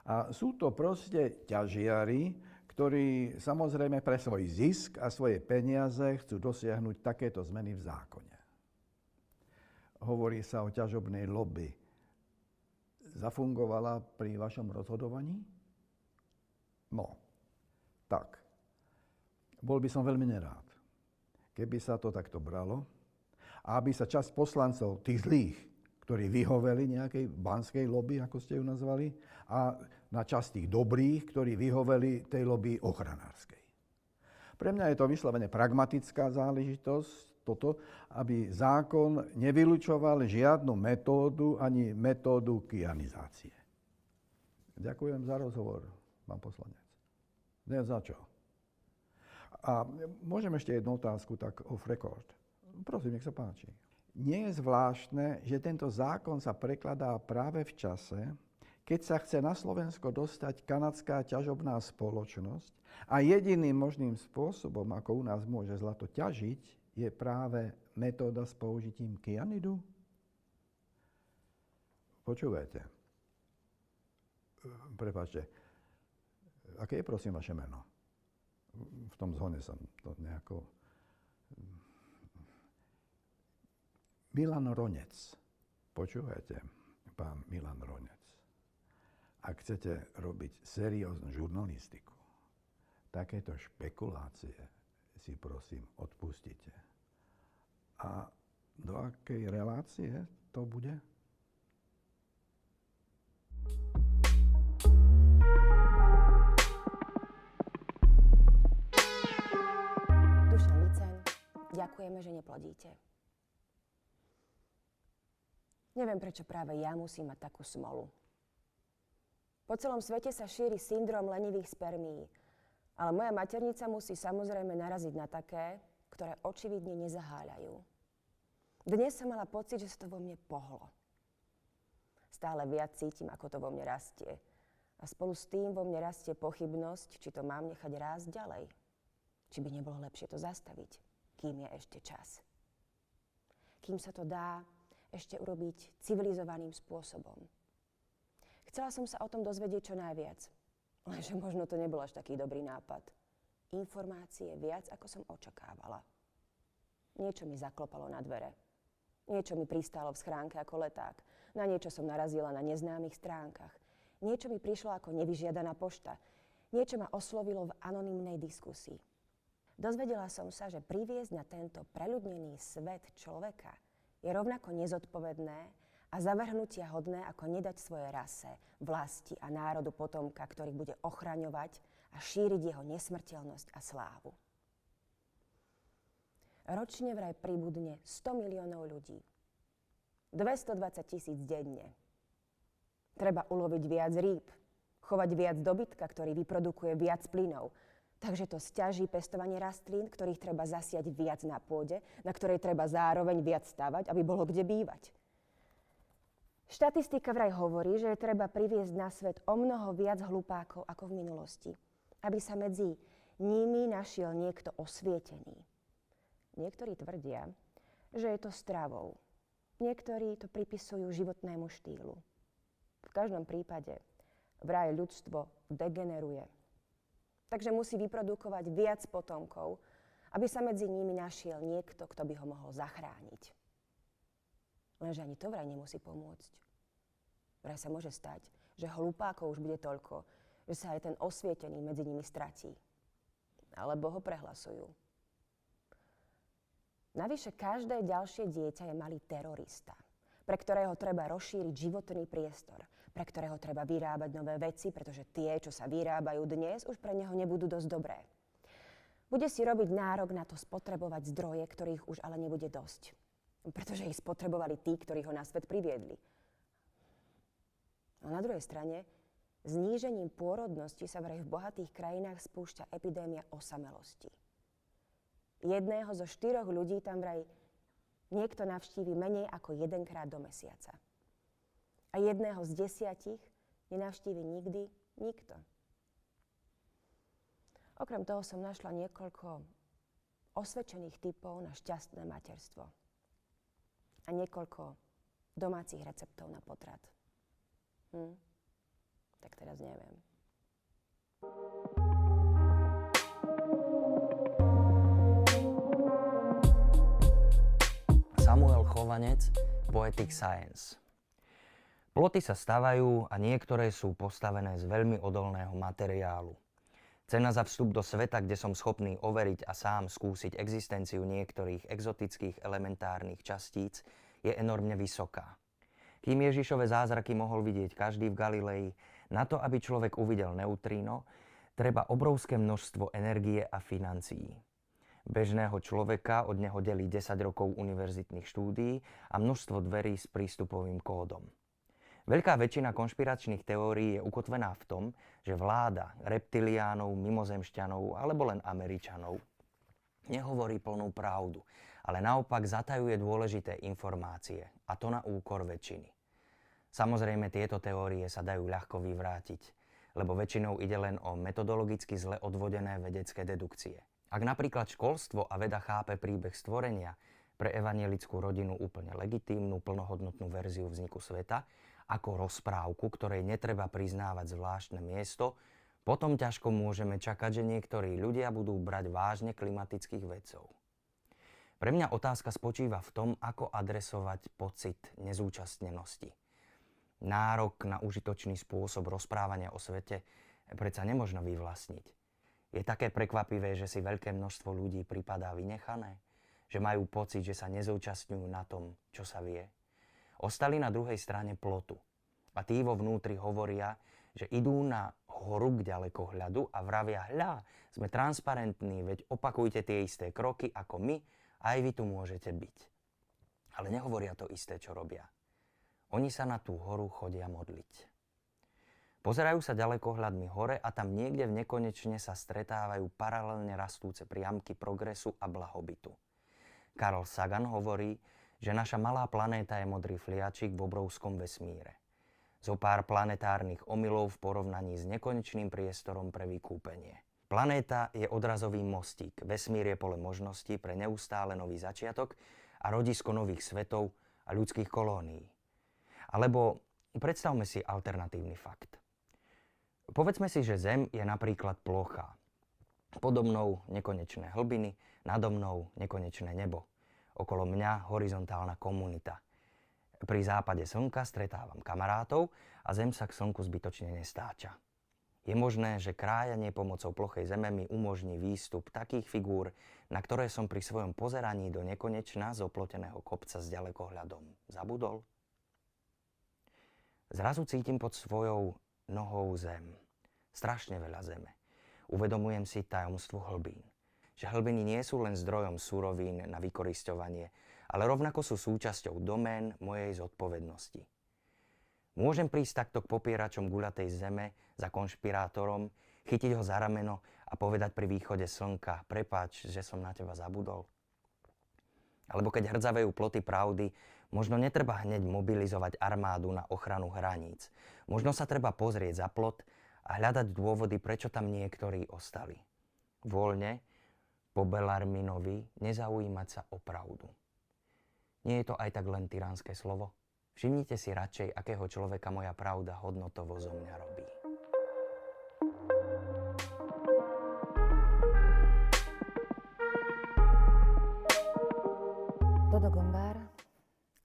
A sú to proste ťažiari, ktorí samozrejme pre svoj zisk a svoje peniaze chcú dosiahnuť takéto zmeny v zákone. Hovorí sa o ťažobnej lobby. Zafungovala pri vašom rozhodovaní? No, tak. Bol by som veľmi nerád, keby sa to takto bralo a aby sa časť poslancov, tých zlých, ktorí vyhoveli nejakej banskej lobby, ako ste ju nazvali, a na časť tých dobrých, ktorí vyhoveli tej lobby ochranárskej. Pre mňa je to vyslovene pragmatická záležitosť, toto, aby zákon nevylučoval žiadnu metódu ani metódu kyanizácie. Ďakujem za rozhovor, pán poslanec. Ne za čo. A môžem ešte jednu otázku, tak off record. Prosím, nech sa páči. Nie je zvláštne, že tento zákon sa prekladá práve v čase, keď sa chce na Slovensko dostať kanadská ťažobná spoločnosť a jediným možným spôsobom, ako u nás môže zlato ťažiť, je práve metóda s použitím kyanidu? Počúvajte. Prepáčte. Aké je, prosím, vaše meno? V tom zhone som to nejako... Milan Ronec. Počúvajte, pán Milan Ronec. Ak chcete robiť serióznu žurnalistiku, takéto špekulácie si prosím odpustite. A do akej relácie to bude? Dušan Licen, ďakujeme, že neplodíte. Neviem, prečo práve ja musím mať takú smolu. Po celom svete sa šíri syndrom lenivých spermií, ale moja maternica musí samozrejme naraziť na také, ktoré očividne nezaháľajú. Dnes som mala pocit, že sa to vo mne pohlo. Stále viac cítim, ako to vo mne rastie. A spolu s tým vo mne rastie pochybnosť, či to mám nechať rásť ďalej. Či by nebolo lepšie to zastaviť, kým je ešte čas. Kým sa to dá ešte urobiť civilizovaným spôsobom. Chcela som sa o tom dozvedieť čo najviac, lenže možno to nebol až taký dobrý nápad. Informácie viac, ako som očakávala. Niečo mi zaklopalo na dvere. Niečo mi pristálo v schránke ako leták. Na niečo som narazila na neznámych stránkach. Niečo mi prišlo ako nevyžiadaná pošta. Niečo ma oslovilo v anonymnej diskusii. Dozvedela som sa, že priviesť na tento preľudnený svet človeka je rovnako nezodpovedné a zavrhnutia hodné, ako nedať svojej rase, vlasti a národu potomka, ktorý bude ochraňovať a šíriť jeho nesmrteľnosť a slávu. Ročne vraj pribudne 100 miliónov ľudí. 220 000 denne. Treba uloviť viac rýb, chovať viac dobytka, ktorý vyprodukuje viac plynov. Takže to sťaží pestovanie rastlín, ktorých treba zasiať viac na pôde, na ktorej treba zároveň viac stavať, aby bolo kde bývať. Štatistika vraj hovorí, že je treba priviesť na svet omnoho viac hlupákov ako v minulosti, aby sa medzi nimi našiel niekto osvietený. Niektorí tvrdia, že je to stravou. Niektorí to pripisujú životnému štýlu. V každom prípade vraj ľudstvo degeneruje. Takže musí vyprodukovať viac potomkov, aby sa medzi nimi našiel niekto, kto by ho mohol zachrániť. Lenže ani to vraj nemusí pomôcť. Vraj sa môže stať, že hlupákov už bude toľko, že sa aj ten osvietený medzi nimi stratí. Alebo ho prehlasujú. Navyše každé ďalšie dieťa je malý terorista, pre ktorého treba rozšíriť životný priestor, pre ktorého treba vyrábať nové veci, pretože tie, čo sa vyrábajú dnes, už pre neho nebudú dosť dobré. Bude si robiť nárok na to spotrebovať zdroje, ktorých už ale nebude dosť, pretože ich spotrebovali tí, ktorí ho na svet priviedli. A na druhej strane, znížením pôrodnosti sa vraj v bohatých krajinách spúšťa epidémia osamelosti. 1 zo 4 ľudí tam vraj niekto navštívi menej ako 1-krát do mesiaca. A 1 z 10 nenavštívi nikdy nikto. Okrem toho som našla niekoľko osvedčených typov na šťastné materstvo a niekoľko domácich receptov na potrat. Tak teraz neviem. Samuel Chovanec, Poetic Science. Ploty sa stavajú a niektoré sú postavené z veľmi odolného materiálu. Cena za vstup do sveta, kde som schopný overiť a sám skúsiť existenciu niektorých exotických elementárnych častíc, je enormne vysoká. Kým Ježišove zázraky mohol vidieť každý v Galilei, na to, aby človek uvidel neutríno, treba obrovské množstvo energie a financií. Bežného človeka od neho delí 10 rokov univerzitných štúdií a množstvo dverí s prístupovým kódom. Veľká väčšina konšpiračných teórií je ukotvená v tom, že vláda reptiliánov, mimozemšťanov alebo len Američanov nehovorí plnú pravdu, ale naopak zatajuje dôležité informácie, a to na úkor väčšiny. Samozrejme, tieto teórie sa dajú ľahko vyvrátiť, lebo väčšinou ide len o metodologicky zle odvodené vedecké dedukcie. Ak napríklad školstvo a veda chápe príbeh stvorenia, pre evanjelickú rodinu úplne legitímnu, plnohodnotnú verziu vzniku sveta, ako rozprávku, ktorej netreba priznávať zvláštne miesto, potom ťažko môžeme čakať, že niektorí ľudia budú brať vážne klimatických vedcov. Pre mňa otázka spočíva v tom, ako adresovať pocit nezúčastnenosti. Nárok na užitočný spôsob rozprávania o svete predsa nemožno vyvlastniť. Je také prekvapivé, že si veľké množstvo ľudí pripadá vynechané, že majú pocit, že sa nezúčastňujú na tom, čo sa vie. Ostali na druhej strane plotu a tí vo vnútri hovoria, že idú na horu k ďalekohľadu a vravia: hľa, sme transparentní, veď opakujte tie isté kroky ako my, aj vy tu môžete byť. Ale nehovoria to isté, čo robia. Oni sa na tú horu chodia modliť. Pozerajú sa ďalekohľadmi hore a tam niekde v nekonečne sa stretávajú paralelne rastúce priamky progresu a blahobytu. Carl Sagan hovorí, že naša malá planéta je modrý fliačik v obrovskom vesmíre. Zo pár planetárnych omylov v porovnaní s nekonečným priestorom pre vykúpenie. Planéta je odrazový mostík, vesmír je pole možností pre neustále nový začiatok a rodisko nových svetov a ľudských kolónií. Alebo predstavme si alternatívny fakt. Povedzme si, že Zem je napríklad plochá. Podo mnou nekonečné hlbiny, nado mnou nekonečné nebo. Okolo mňa horizontálna komunita. Pri západe slnka stretávam kamarátov a Zem sa k slnku zbytočne nestáča. Je možné, že krájanie pomocou plochej Zeme mi umožní výstup takých figúr, na ktoré som pri svojom pozeraní do nekonečna z oploteného kopca s ďalekohľadom zabudol? Zrazu cítim pod svojou nohou zem. Strašne veľa zeme. Uvedomujem si tajomstvo hlbín. Že hlbiny nie sú len zdrojom surovín na vykorisťovanie, ale rovnako sú súčasťou domén mojej zodpovednosti. Môžem prísť takto k popieračom guľatej zeme za konšpirátorom, chytiť ho za rameno a povedať pri východe slnka: prepáč, že som na teba zabudol. Alebo keď hrdzavejú ploty pravdy, možno netreba hneď mobilizovať armádu na ochranu hraníc. Možno sa treba pozrieť za plot a hľadať dôvody, prečo tam niektorí ostali. Voľne, po Bellarminovi, nezaujímať sa o pravdu. Nie je to aj tak len tyránske slovo? Všimnite si radšej, akého človeka moja pravda hodnotovo zo mňa robí. Dodo Gombár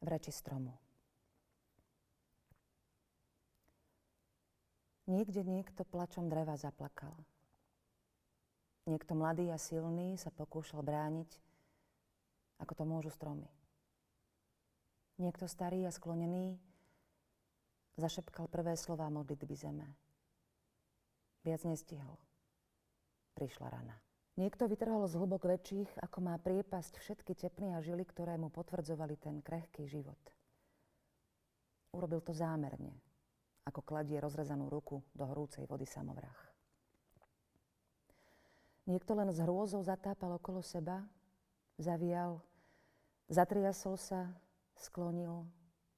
v reči stromu. Niekde niekto plačom dreva zaplakal. Niekto mladý a silný sa pokúšal brániť, ako to môžu stromy. Niekto starý a sklonený zašepkal prvé slová modlitby zeme. Viac nestihol. Prišla rana. Niekto vytrhol z hlbok väčších, ako má priepasť, všetky tepny a žily, ktoré mu potvrdzovali ten krehký život. Urobil to zámerne, ako kladie rozrezanú ruku do horúcej vody samovrah. Niekto len s hrôzou zatápal okolo seba, zavíjal Zatriasol sa, sklonil,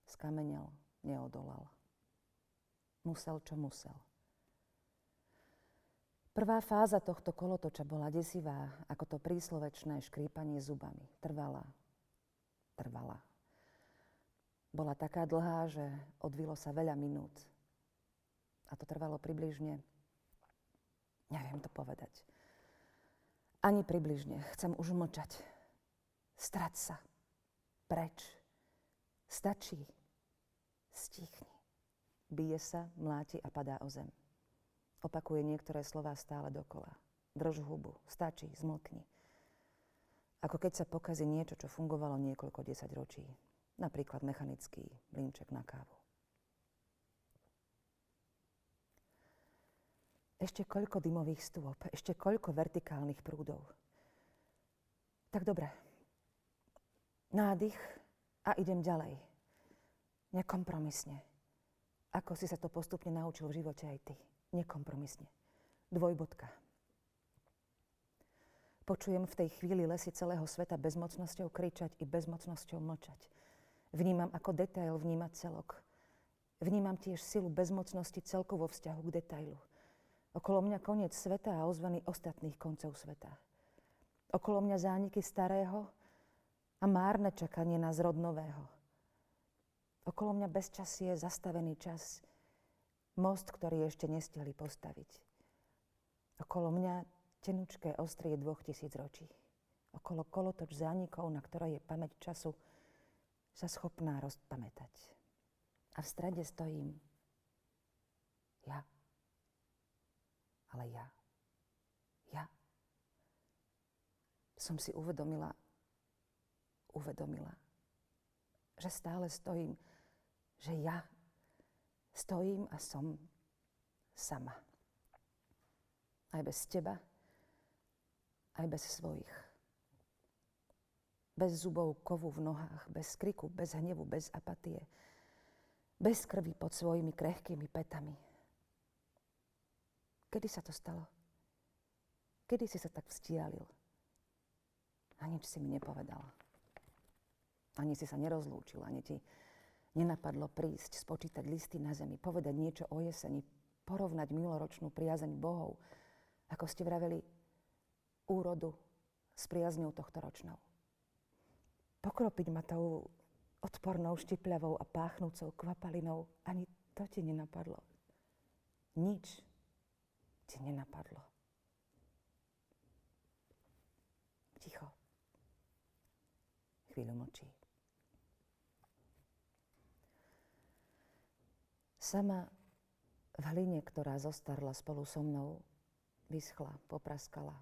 skamenel, neodolal. Musel, čo musel. Prvá fáza tohto kolotoča bola desivá, ako to príslovečné škrípanie zubami. Trvala. Bola taká dlhá, že odvilo sa veľa minút. A to trvalo približne, neviem to povedať. Ani približne. Chcem už mlčať. Strať sa. Preč. Stačí. Stíchni. Bije sa, mláti a padá o zem. Opakuje niektoré slová stále dokola. Drž hubu, stačí, zmlkni. Ako keď sa pokazí niečo, čo fungovalo niekoľko desaťročí. Napríklad mechanický mlynček na kávu. Ešte koľko dymových stôp, ešte koľko vertikálnych prúdov. Tak dobre. Nádych a idem ďalej. Nekompromisne. Ako si sa to postupne naučil v živote aj ty. Nekompromisne. Dvojbodka. Počujem v tej chvíli lesy celého sveta bezmocnosťou kričať i bezmocnosťou mlčať. Vnímam ako detail vnímať celok. Vnímam tiež silu bezmocnosti celku vo vzťahu k detailu. Okolo mňa koniec sveta a ozvany ostatných koncov sveta. Okolo mňa zániky starého a márne čakanie na zrod nového. Okolo mňa bezčasie, zastavený čas, most, ktorý ešte nestihli postaviť. Okolo mňa tenučké ostrie 2000 ročí. Okolo kolotoč zánikov, na ktorej je pamäť času, sa schopná rozpamätať. A v strede stojím ja. Ale ja som si uvedomila, že stále stojím, že ja stojím a som sama. Aj bez teba, aj bez svojich. Bez zubov kovu v nohách, bez kriku, bez hnevu, bez apatie. Bez krvi pod svojimi krehkými pätami. Kedy sa to stalo? Kedy si sa tak vzdialil? A nič si mi nepovedal. Ani si sa nerozlúčil, ani ti nenapadlo prísť, spočítať listy na zemi, povedať niečo o jeseni, porovnať minuloročnú priazeň bohov, ako ste vraveli, úrodu s priazňou tohtoročnou. Pokropiť ma tou odpornou, štipľavou a páchnúcou kvapalinou, ani to ti nenapadlo. Nič ti nenapadlo. Ticho. Chvíľu mlčí. Sama v hline, ktorá zostarla spolu so mnou, vyschla, popraskala,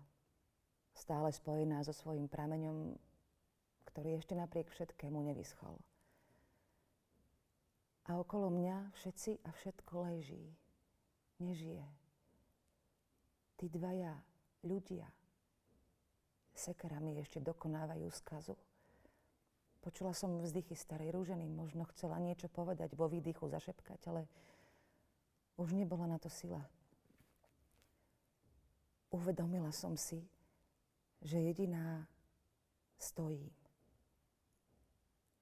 stále spojená so svojím prameňom, ktorý ešte napriek všetkému nevyschol. A okolo mňa všetci a všetko leží, nežije. Tí dvaja ľudia sekerami ešte dokonávajú skazu. Počula som vzdychy starej Rúženy, možno chcela niečo povedať, vo výdychu zašepkať, ale už nebola na to sila. Uvedomila som si, že jediná stojím.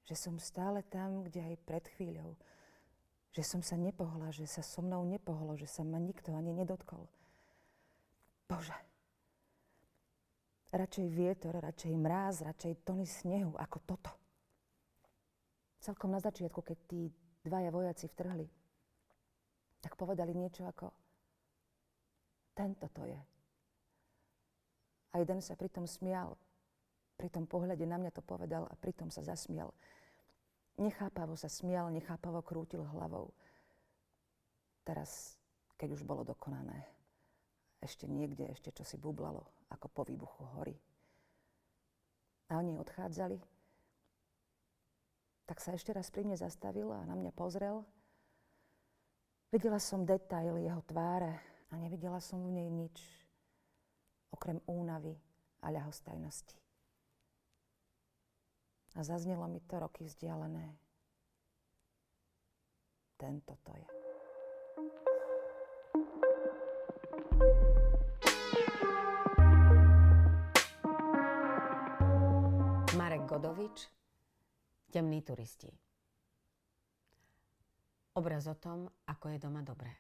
Že som stále tam, kde aj pred chvíľou. Že som sa nepohla, že sa so mnou nepohlo, že sa ma nikto ani nedotkol. Bože. Radšej vietor, radšej mráz, radšej tony snehu ako toto. Celkom na začiatku, keď tí dvaja vojaci vtrhli, tak povedali niečo ako tento to je. A jeden sa pritom smial. Pri tom pohľade na mňa to povedal a pritom sa zasmial. Nechápavo sa smial, nechápavo krútil hlavou. Teraz, keď už bolo dokonané, ešte niekde, ešte čosi bublalo, ako po výbuchu hory. A oni odchádzali, tak sa ešte raz pri mne zastavil a na mňa pozrel. Videla som detail jeho tváre a nevidela som v nej nič, okrem únavy a ľahostajnosti. A zaznelo mi to roky vzdialené. Tento to je. Marek Godovič, Temní turisti. Obraz o tom, ako je doma dobré.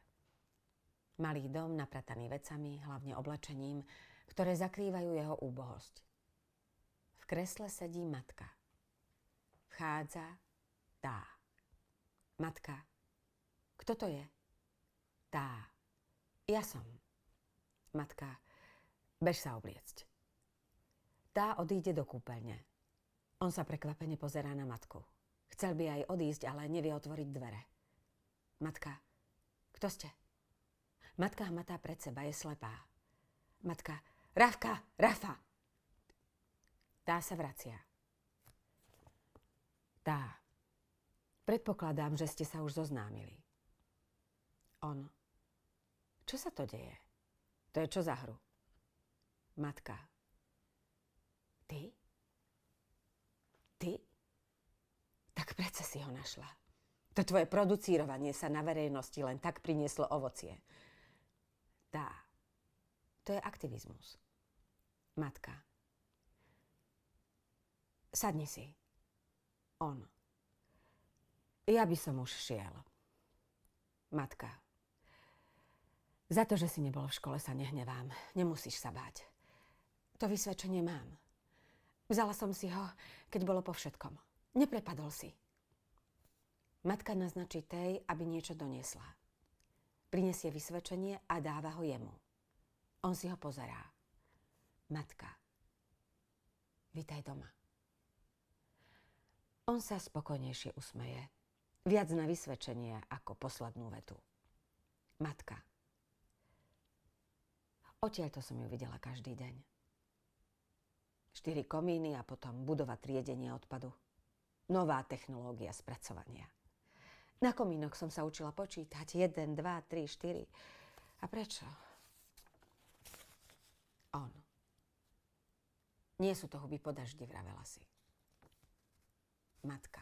Malý dom naprataný vecami, hlavne oblečením, ktoré zakrývajú jeho úbohosť. V kresle sedí matka. Vchádza, tá. Matka. Kto to je? Tá. Ja som. Matka. Bež sa obliecť. Tá odíde do kúpeľne. On sa prekvapene pozerá na matku. Chcel by aj odísť, ale nevie otvoriť dvere. Matka. Kto ste? Matka hmatá pred seba, je slepá. Matka. Rafka, Rafa. Tá sa vracia. Tá. Predpokladám, že ste sa už zoznámili. On. Čo sa to deje? To je čo za hru? Matka. Ty? Ty? Tak predsa si ho našla. To tvoje producírovanie sa na verejnosti len tak prinieslo ovocie. Tá. To je aktivizmus. Matka. Sadni si. On. Ja by som už šiel. Matka. Za to, že si nebol v škole, sa nehnevám. Nemusíš sa báť. To vysvedčenie mám. Vzala som si ho, keď bolo po všetkom. Neprepadol si. Matka naznačí tej, aby niečo doniesla. Prinesie vysvedčenie a dáva ho jemu. On si ho pozerá. Matka. Vítaj doma. On sa spokojnejšie usmeje. Viac na vysvedčenie ako poslednú vetu. Matka. Odtiaľto som ju videla každý deň. 4 komíny a potom budova triedenia odpadu. Nová technológia spracovania. Na komínoch som sa učila počítať. 1, 2, 3, 4. A prečo? On. Nie sú to huby po daždi, vravela si. Matka.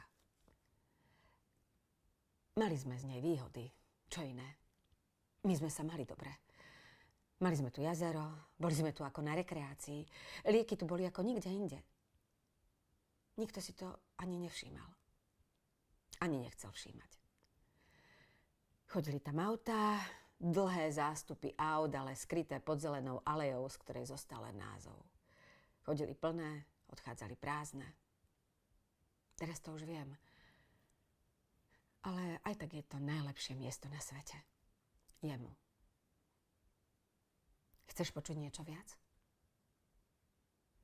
Mali sme z nej výhody. Čo iné? My sme sa mali dobre. Mali sme tu jazero, boli sme tu ako na rekreácii. Lieky tu boli ako nikde inde. Nikto si to ani nevšímal. Ani nechcel všímať. Chodili tam autá, dlhé zástupy aut, ale skryté pod zelenou alejou, z ktorej zostal len názov. Chodili plné, odchádzali prázdne. Teraz to už viem. Ale aj tak je to najlepšie miesto na svete. Jemu. Chceš počuť niečo viac?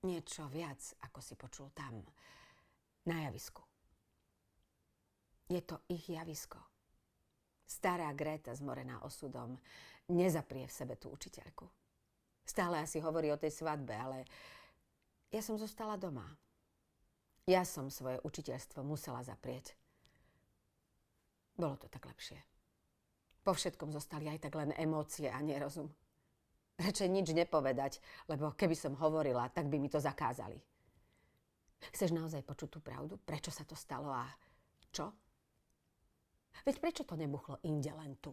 Niečo viac, ako si počul tam, na javisku. Je to ich javisko. Stará Gréta, zmorená osudom, nezaprie v sebe tú učiteľku. Stále asi hovorí o tej svadbe, ale ja som zostala doma. Ja som svoje učiteľstvo musela zaprieť. Bolo to tak lepšie. Po všetkom zostali aj tak len emócie a nerozum. Radšej nič nepovedať, lebo keby som hovorila, tak by mi to zakázali. Chceš naozaj počuť tú pravdu? Prečo sa to stalo a čo? Veď prečo to nebuchlo inde len tu?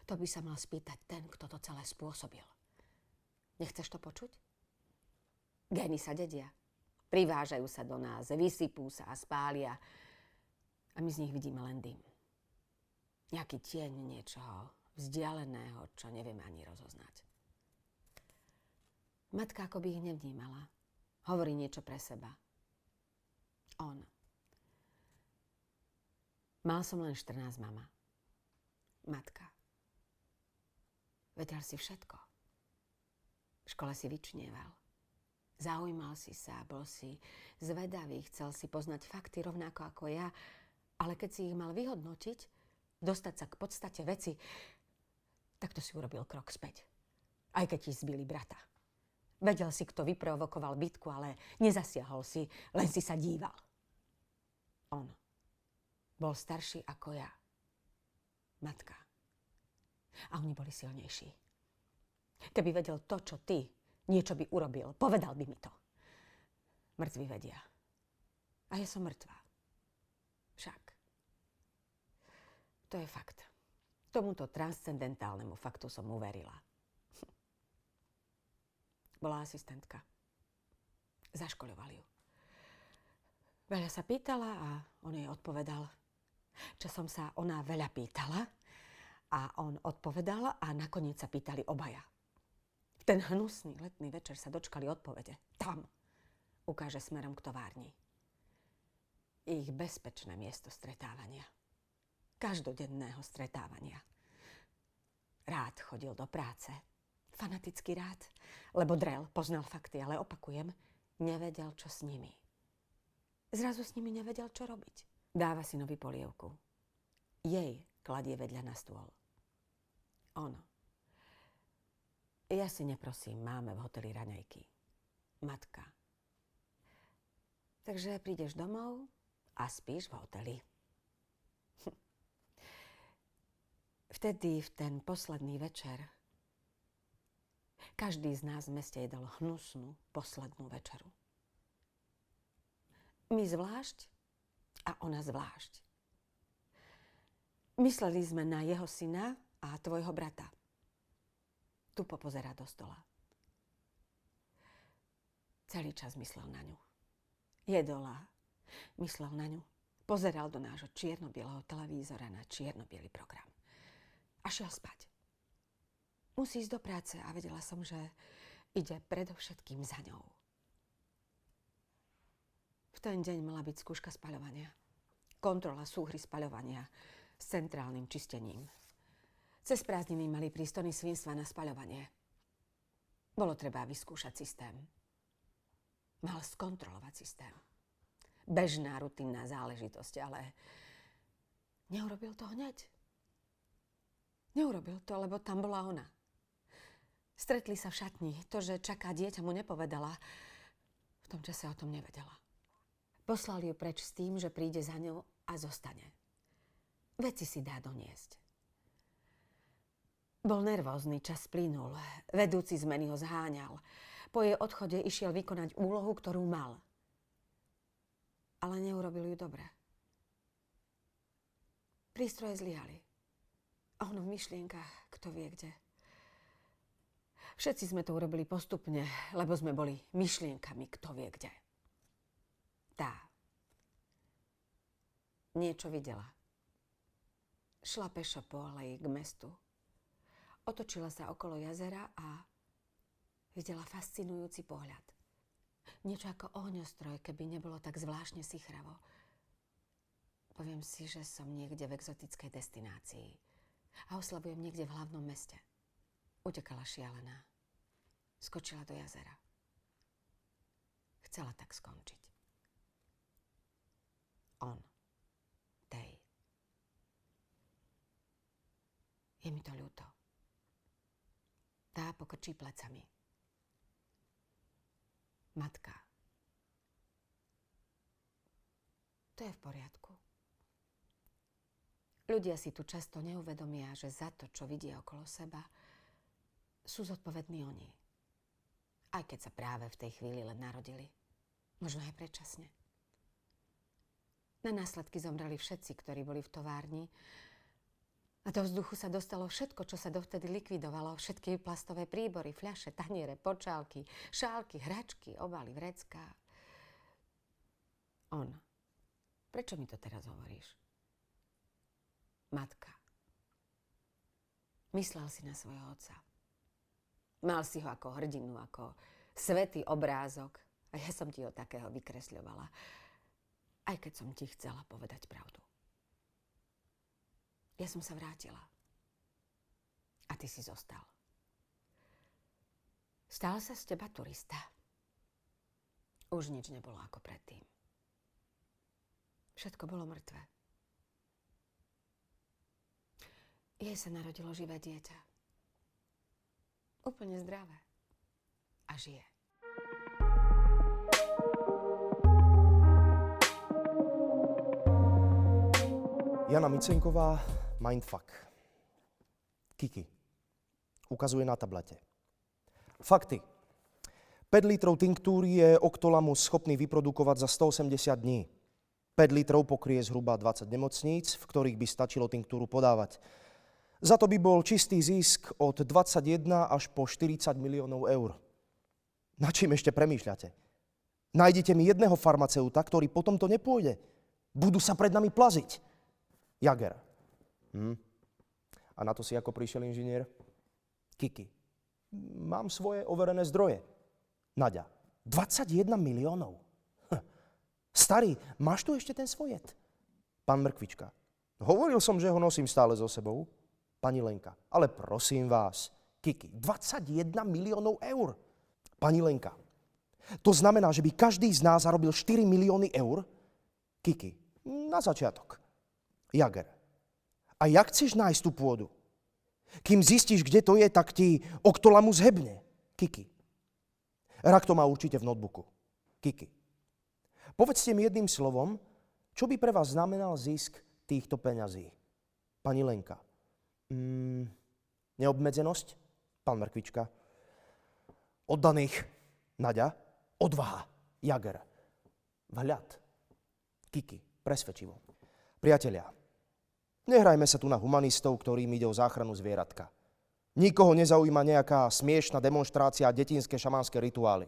To by sa mal spýtať ten, kto to celé spôsobil. Nechceš to počuť? Gény sa dedia. Privážajú sa do nás, vysypú sa a spália. A my z nich vidíme len dym. Nejaký tieň niečoho vzdialeného, čo nevieme ani rozoznať. Matka akoby ich nevnímala. Hovorí niečo pre seba. On. Mal som len 14, mama. Matka. Vedel si všetko. V škole si vyčnieval. Zaujímal si sa, bol si zvedavý, chcel si poznať fakty rovnako ako ja, ale keď si ich mal vyhodnotiť, dostať sa k podstate veci, tak to si urobil krok späť. Aj keď ti zbili brata. Vedel si, kto vyprovokoval bitku, ale nezasiahol si, len si sa díval. On bol starší ako ja. Matka. A oni boli silnejší. Keby vedel to, čo ty, niečo by urobil, povedal by mi to. Mŕtvi vedia. A ja som mŕtva. Však. To je fakt. Tomuto transcendentálnemu faktu som uverila. Bola asistentka. Zaškoľovali ju. Veľa sa pýtala a on jej odpovedal. Čo som sa ona veľa pýtala a on odpovedal a nakoniec sa pýtali obaja. V ten hnusný letný večer sa dočkali odpovede. Tam ukáže smerom k továrni. Ich bezpečné miesto stretávania. Každodenného stretávania. Rád chodil do práce. Fanaticky rád. Lebo drel, poznal fakty, ale opakujem, nevedel, čo s nimi. Zrazu s nimi nevedel, čo robiť. Dáva synovi polievku. Jej kladie vedľa na stôl. On. Ja si neprosím, máme v hoteli raňajky. Matka. Takže prídeš domov a spíš v hoteli. Vtedy, v ten posledný večer, každý z nás v meste jedol hnusnú poslednú večeru. My zvlášť a ona zvlášť. Mysleli sme na jeho syna a tvojho brata. Tu popozerá do stola. Celý čas myslel na ňu. Jedol a myslel na ňu. Pozeral do nášho čierno-bieleho televízora na čierno-biely program. A šiel spať. Musí ísť do práce a vedela som, že ide predovšetkým za ňou. V ten deň mala byť skúška spaľovania. Kontrola súhry spaľovania s centrálnym čistením. Cez prázdniny mali prísť tony svinstva na spaľovanie. Bolo treba vyskúšať systém. Mal skontrolovať systém. Bežná, rutinná záležitosť, ale neurobil to hneď. Neurobil to, lebo tam bola ona. Stretli sa v šatni. To, že čaká dieťa, mu nepovedala. V tom čase o tom nevedela. Poslal ju preč s tým, že príde za ňou a zostane. Veci si dá doniesť. Bol nervózny, čas plynul. Vedúci zmeny ho zháňal. Po jej odchode išiel vykonať úlohu, ktorú mal. Ale neurobil ju dobre. Prístroje zlyhali. A ono v myšlienkach, kto vie kde. Všetci sme to urobili postupne, lebo sme boli myšlienkami, kto vie kde. Tá niečo videla. Šla pešo po aleji k mestu. Otočila sa okolo jazera a videla fascinujúci pohľad. Niečo ako ohňostroj, keby nebolo tak zvláštne sichravo. Poviem si, že som niekde v exotickej destinácii a oslavujem niekde v hlavnom meste. Utekala šialená. Skočila do jazera. Chcela tak skončiť. On. Tej. Je mi to ľúto. Tá pokrčí plecami. Matka. To je v poriadku. Ľudia si tu často neuvedomia, že za to, čo vidia okolo seba, sú zodpovední oni. Aj keď sa práve v tej chvíli len narodili. Možno aj predčasne. Na následky zomreli všetci, ktorí boli v továrni. A do vzduchu sa dostalo všetko, čo sa dovtedy likvidovalo. Všetky plastové príbory, fľaše, taniere, počálky, šálky, hračky, obaly, vrecká. On. Prečo mi to teraz hovoríš? Matka. Myslel si na svojho otca. Mal si ho ako hrdinu, ako svätý obrázok. A ja som ti ho takého vykresľovala. Aj keď som ti chcela povedať pravdu. Ja som sa vrátila. A ty si zostal. Stal sa z teba turista. Už nič nebolo ako predtým. Všetko bolo mŕtve. Jej sa narodilo živé dieťa. Úplne zdravé. A žije. Jana Micenková, Mindfuck. Kiki. Ukazuje na tablete. Fakty. 5 litrov tinktúry je Octolamus schopný vyprodukovať za 180 dní. 5 litrov pokrie zhruba 20 nemocníc, v ktorých by stačilo tinktúru podávať. Za to by bol čistý zisk od 21 až po 40 miliónov eur. Na čím ešte premýšľate? Nájdete mi jedného farmaceuta, ktorý potom to nepôjde. Budú sa pred nami plaziť. Jager. A na to si ako prišiel inžinier? Kiki. Mám svoje overené zdroje. Naďa. 21 miliónov. Starý, máš tu ešte ten svojet? Pán Mrkvička. Hovoril som, že ho nosím stále so sebou. Pani Lenka. Ale prosím vás, Kiki, 21 miliónov eur. Pani Lenka. To znamená, že by každý z nás zarobil 4 milióny eur? Kiki. Na začiatok. Jager. A jak chceš nájsť tú pôdu? Kým zistíš, kde to je, tak ti Oktolamus hebne. Kiki. Rak to má určite v notebooku. Kiki. Povedzte mi jedným slovom, čo by pre vás znamenal zisk týchto peňazí. Pani Lenka. Neobmedzenosť? Pán Mrkvička. Oddaných. Naďa. Odvaha. Jager. Vhľad. Kiki. Presvedčivo. Priatelia, nehrajme sa tu na humanistov, ktorým ide o záchranu zvieratka. Nikoho nezaujíma nejaká smiešna demonštrácia a detinské šamanské rituály.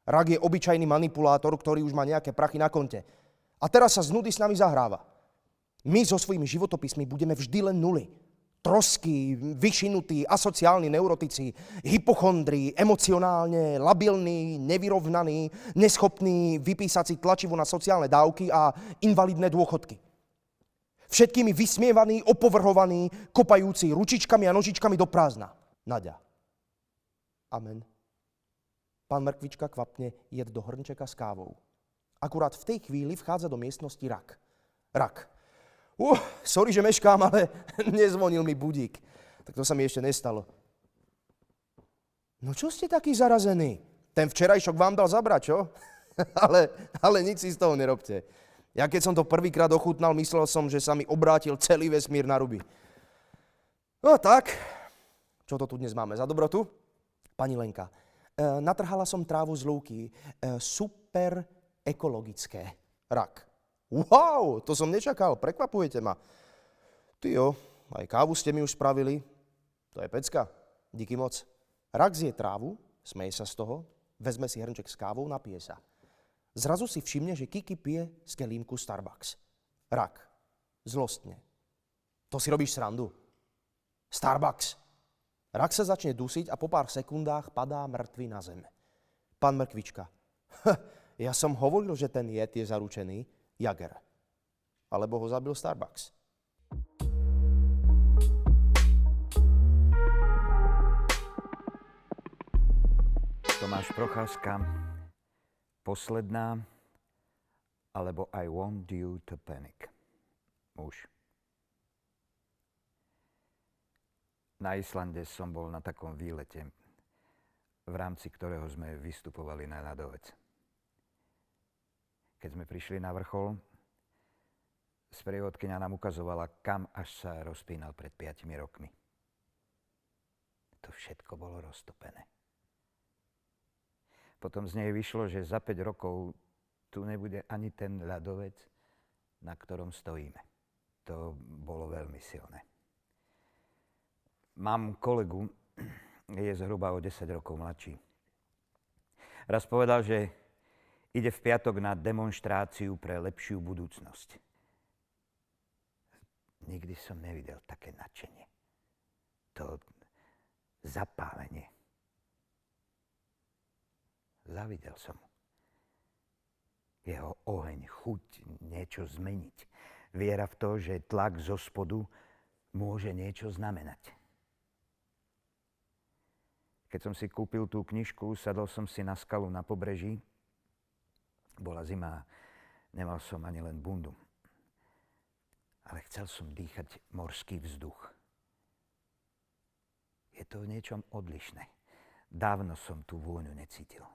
Rak je obyčajný manipulátor, ktorý už má nejaké prachy na konte. A teraz sa z nudy s nami zahráva. My so svojimi životopismi budeme vždy len nuly. Trosky, vyšinutí, asociálni neurotici, hypochondri, emocionálne, labilní, nevyrovnaní, neschopní vypísať si tlačivo na sociálne dávky a invalidné dôchodky. Všetkými vysmievaní, opovrhovaní, kopajúci ručičkami a nožičkami do prázdna. Naďa. Amen. Pán Mrkvička kvapne jed do hrnčeka s kávou. Akurát v tej chvíli vchádza do miestnosti Rak. Rak. Sorry, že meškám, ale nezvonil mi budík. Tak to sa mi ešte nestalo. No čo ste taký zarazení? Ten včerajšok vám dal zabrať, čo? ale nič si z toho nerobte. Ja keď som to prvýkrát ochutnal, myslel som, že sa mi obrátil celý vesmír na ruby. No tak, čo to tu dnes máme za dobrotu? Pani Lenka, natrhala som trávu z lúky. Super ekologické. Rak. Wow, to som nečakal, prekvapujete ma. Tyjo, aj kávu ste mi už spravili. To je pecka, díky moc. Rak zje trávu, smeje sa z toho, vezme si hrnček s kávou, napije sa. Zrazu si všimne, že Kiki pije z kelímku Starbucks. Rak. Zlostne. To si robíš srandu. Starbucks. Rak sa začne dusiť a po pár sekundách padá mŕtvy na zem. Pán Mrkvička. Ja som hovoril, že ten jed je zaručený. Jager. Alebo ho zabil Starbucks. Tomáš Procházka, Posledná, alebo I want you to panic. Muž. Na Islande som bol na takom výlete, v rámci ktorého sme vystupovali na ľadovec. Keď sme prišli na vrchol, sprievodkyňa nám ukazovala, kam až sa rozpínal pred 5 rokmi. To všetko bolo roztopené. Potom z nej vyšlo, že za 5 rokov tu nebude ani ten ľadovec, na ktorom stojíme. To bolo veľmi silné. Mám kolegu, je zhruba o 10 rokov mladší. Raz povedal, že ide v piatok na demonštráciu pre lepšiu budúcnosť. Nikdy som nevidel také nadšenie. To zapálenie. Zavidel som mu. Jeho oheň, chuť niečo zmeniť. Viera v to, že tlak zo spodu môže niečo znamenať. Keď som si kúpil tú knižku, sadol som si na skalu na pobreží. Bola zima, nemal som ani len bundu. Ale chcel som dýchať morský vzduch. Je to v niečom odlišné. Dávno som tú vôňu necítil.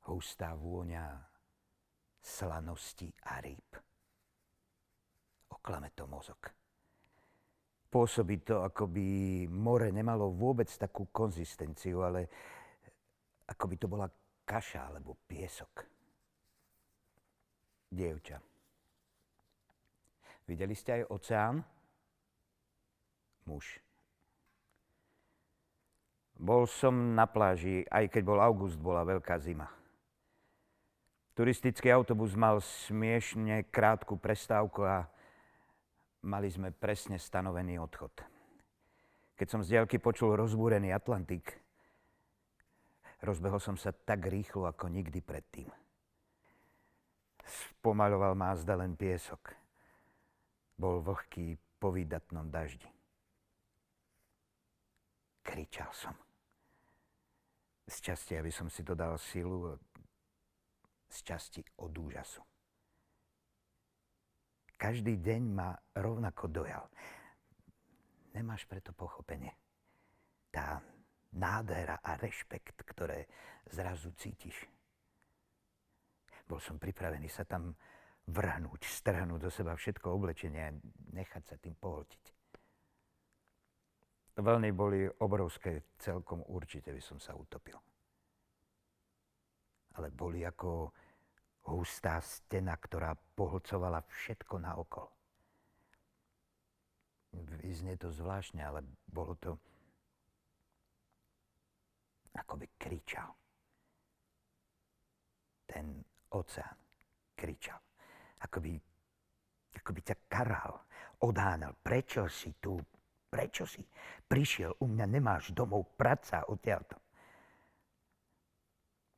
Hustá vôňa slanosti a rýb. Oklame to mozog. Pôsobí to, ako by more nemalo vôbec takú konzistenciu, ale ako by to bola kaša alebo piesok. Dievča. Videli ste aj oceán? Muž. Bol som na pláži, aj keď bol august, bola veľká zima. Turistický autobus mal smiešne krátku prestávku a mali sme presne stanovený odchod. Keď som z diaľky počul rozbúrený Atlantik, rozbehol som sa tak rýchlo ako nikdy predtým. Spomaľoval ma azda len piesok. Bol vlhký po výdatnom daždi. Kričal som. Z časti, aby som si dodal silu, z časti od úžasu. Každý deň ma rovnako dojal. Nemáš preto pochopenie. Tá nádhera a rešpekt, ktoré zrazu cítiš. Bol som pripravený sa tam vrhnúť, strhnúť do seba všetko oblečenie a nechať sa tým pohltiť. Vlny boli obrovské, celkom určite by som sa utopil. Ale boli ako hustá stena, ktorá pohlcovala všetko naokolo. Vyznie to zvláštne, ale bolo to, ako by kričal. Ten oceán kričal. Ako by ťa karal, odháňal. Prečo si tu? Prečo si prišiel? U mňa nemáš domov, práca odtiaľto.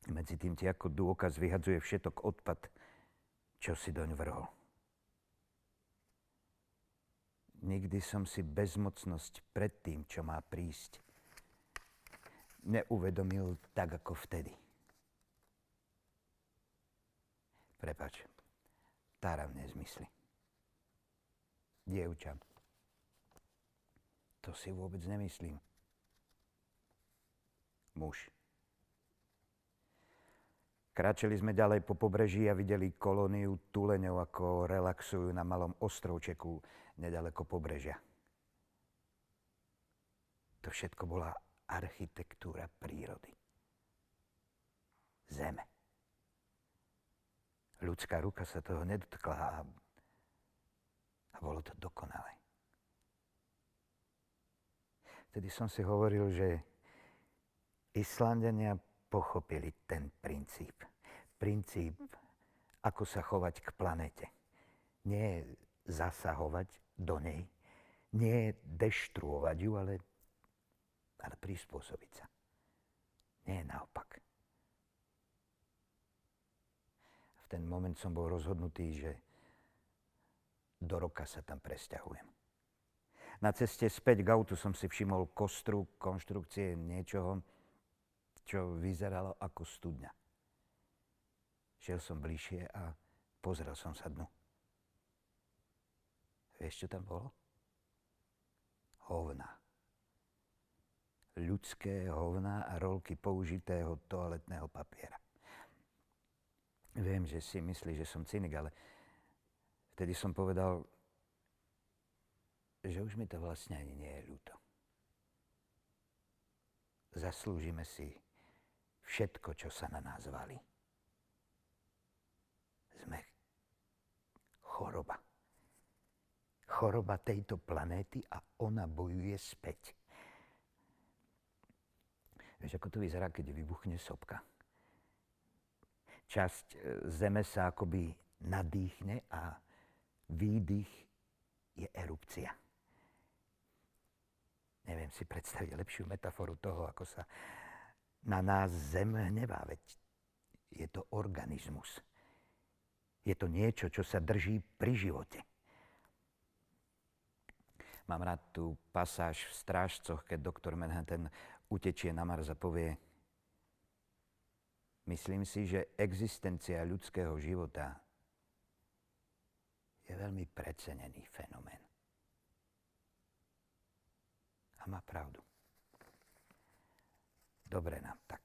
Medzi tým ti ako dôkaz vyhadzuje všetok odpad, čo si doň vrhol. Nikdy som si bezmocnosť pred tým, čo má prísť, neuvedomil tak, ako vtedy. Prepáč, táram nezmysly. Dievča, to si vôbec nemyslím. Muž. Kráčali sme ďalej po pobreží a videli kolóniu tuleňov, ako relaxujú na malom ostrovčeku nedaleko pobrežia. To všetko bola architektúra prírody. Zeme. Ľudská ruka sa toho nedotkla a bolo to dokonalé. Vtedy som si hovoril, že Islandania pochopili ten princíp. Princíp, ako sa chovať k planete. Nie zasahovať do nej, nie deštruovať ju, ale prispôsobiť sa. Nie naopak. V ten moment som bol rozhodnutý, že do roka sa tam presťahujem. Na ceste späť k autu som si všimol kostru konštrukcie niečoho, čo vyzeralo ako studňa. Šiel som bližšie a pozrel som sa dnu. Vieš, čo tam bolo? Hovná. Ľudské hovná a rolky použitého toaletného papiera. Viem, že si myslíš, že som cynik, ale vtedy som povedal, že už mi to vlastne ani nie je ľúto. Zaslúžime si všetko, čo sa na nás valí. Sme choroba. Choroba tejto planéty a ona bojuje späť. Vieš, ako to vyzerá, keď vybuchne sopka? Časť zeme sa akoby nadýchne a výdych je erupcia. Neviem si predstaviť lepšiu metaforu toho, ako sa na nás zem hnevá, veď je to organizmus. Je to niečo, čo sa drží pri živote. Mám rád tú pasáž v Strážcoch, keď doktor Manhattan utečie na Mars a povie: myslím si, že existencia ľudského života je veľmi precenený fenomén. A má pravdu. Dobre nám tak.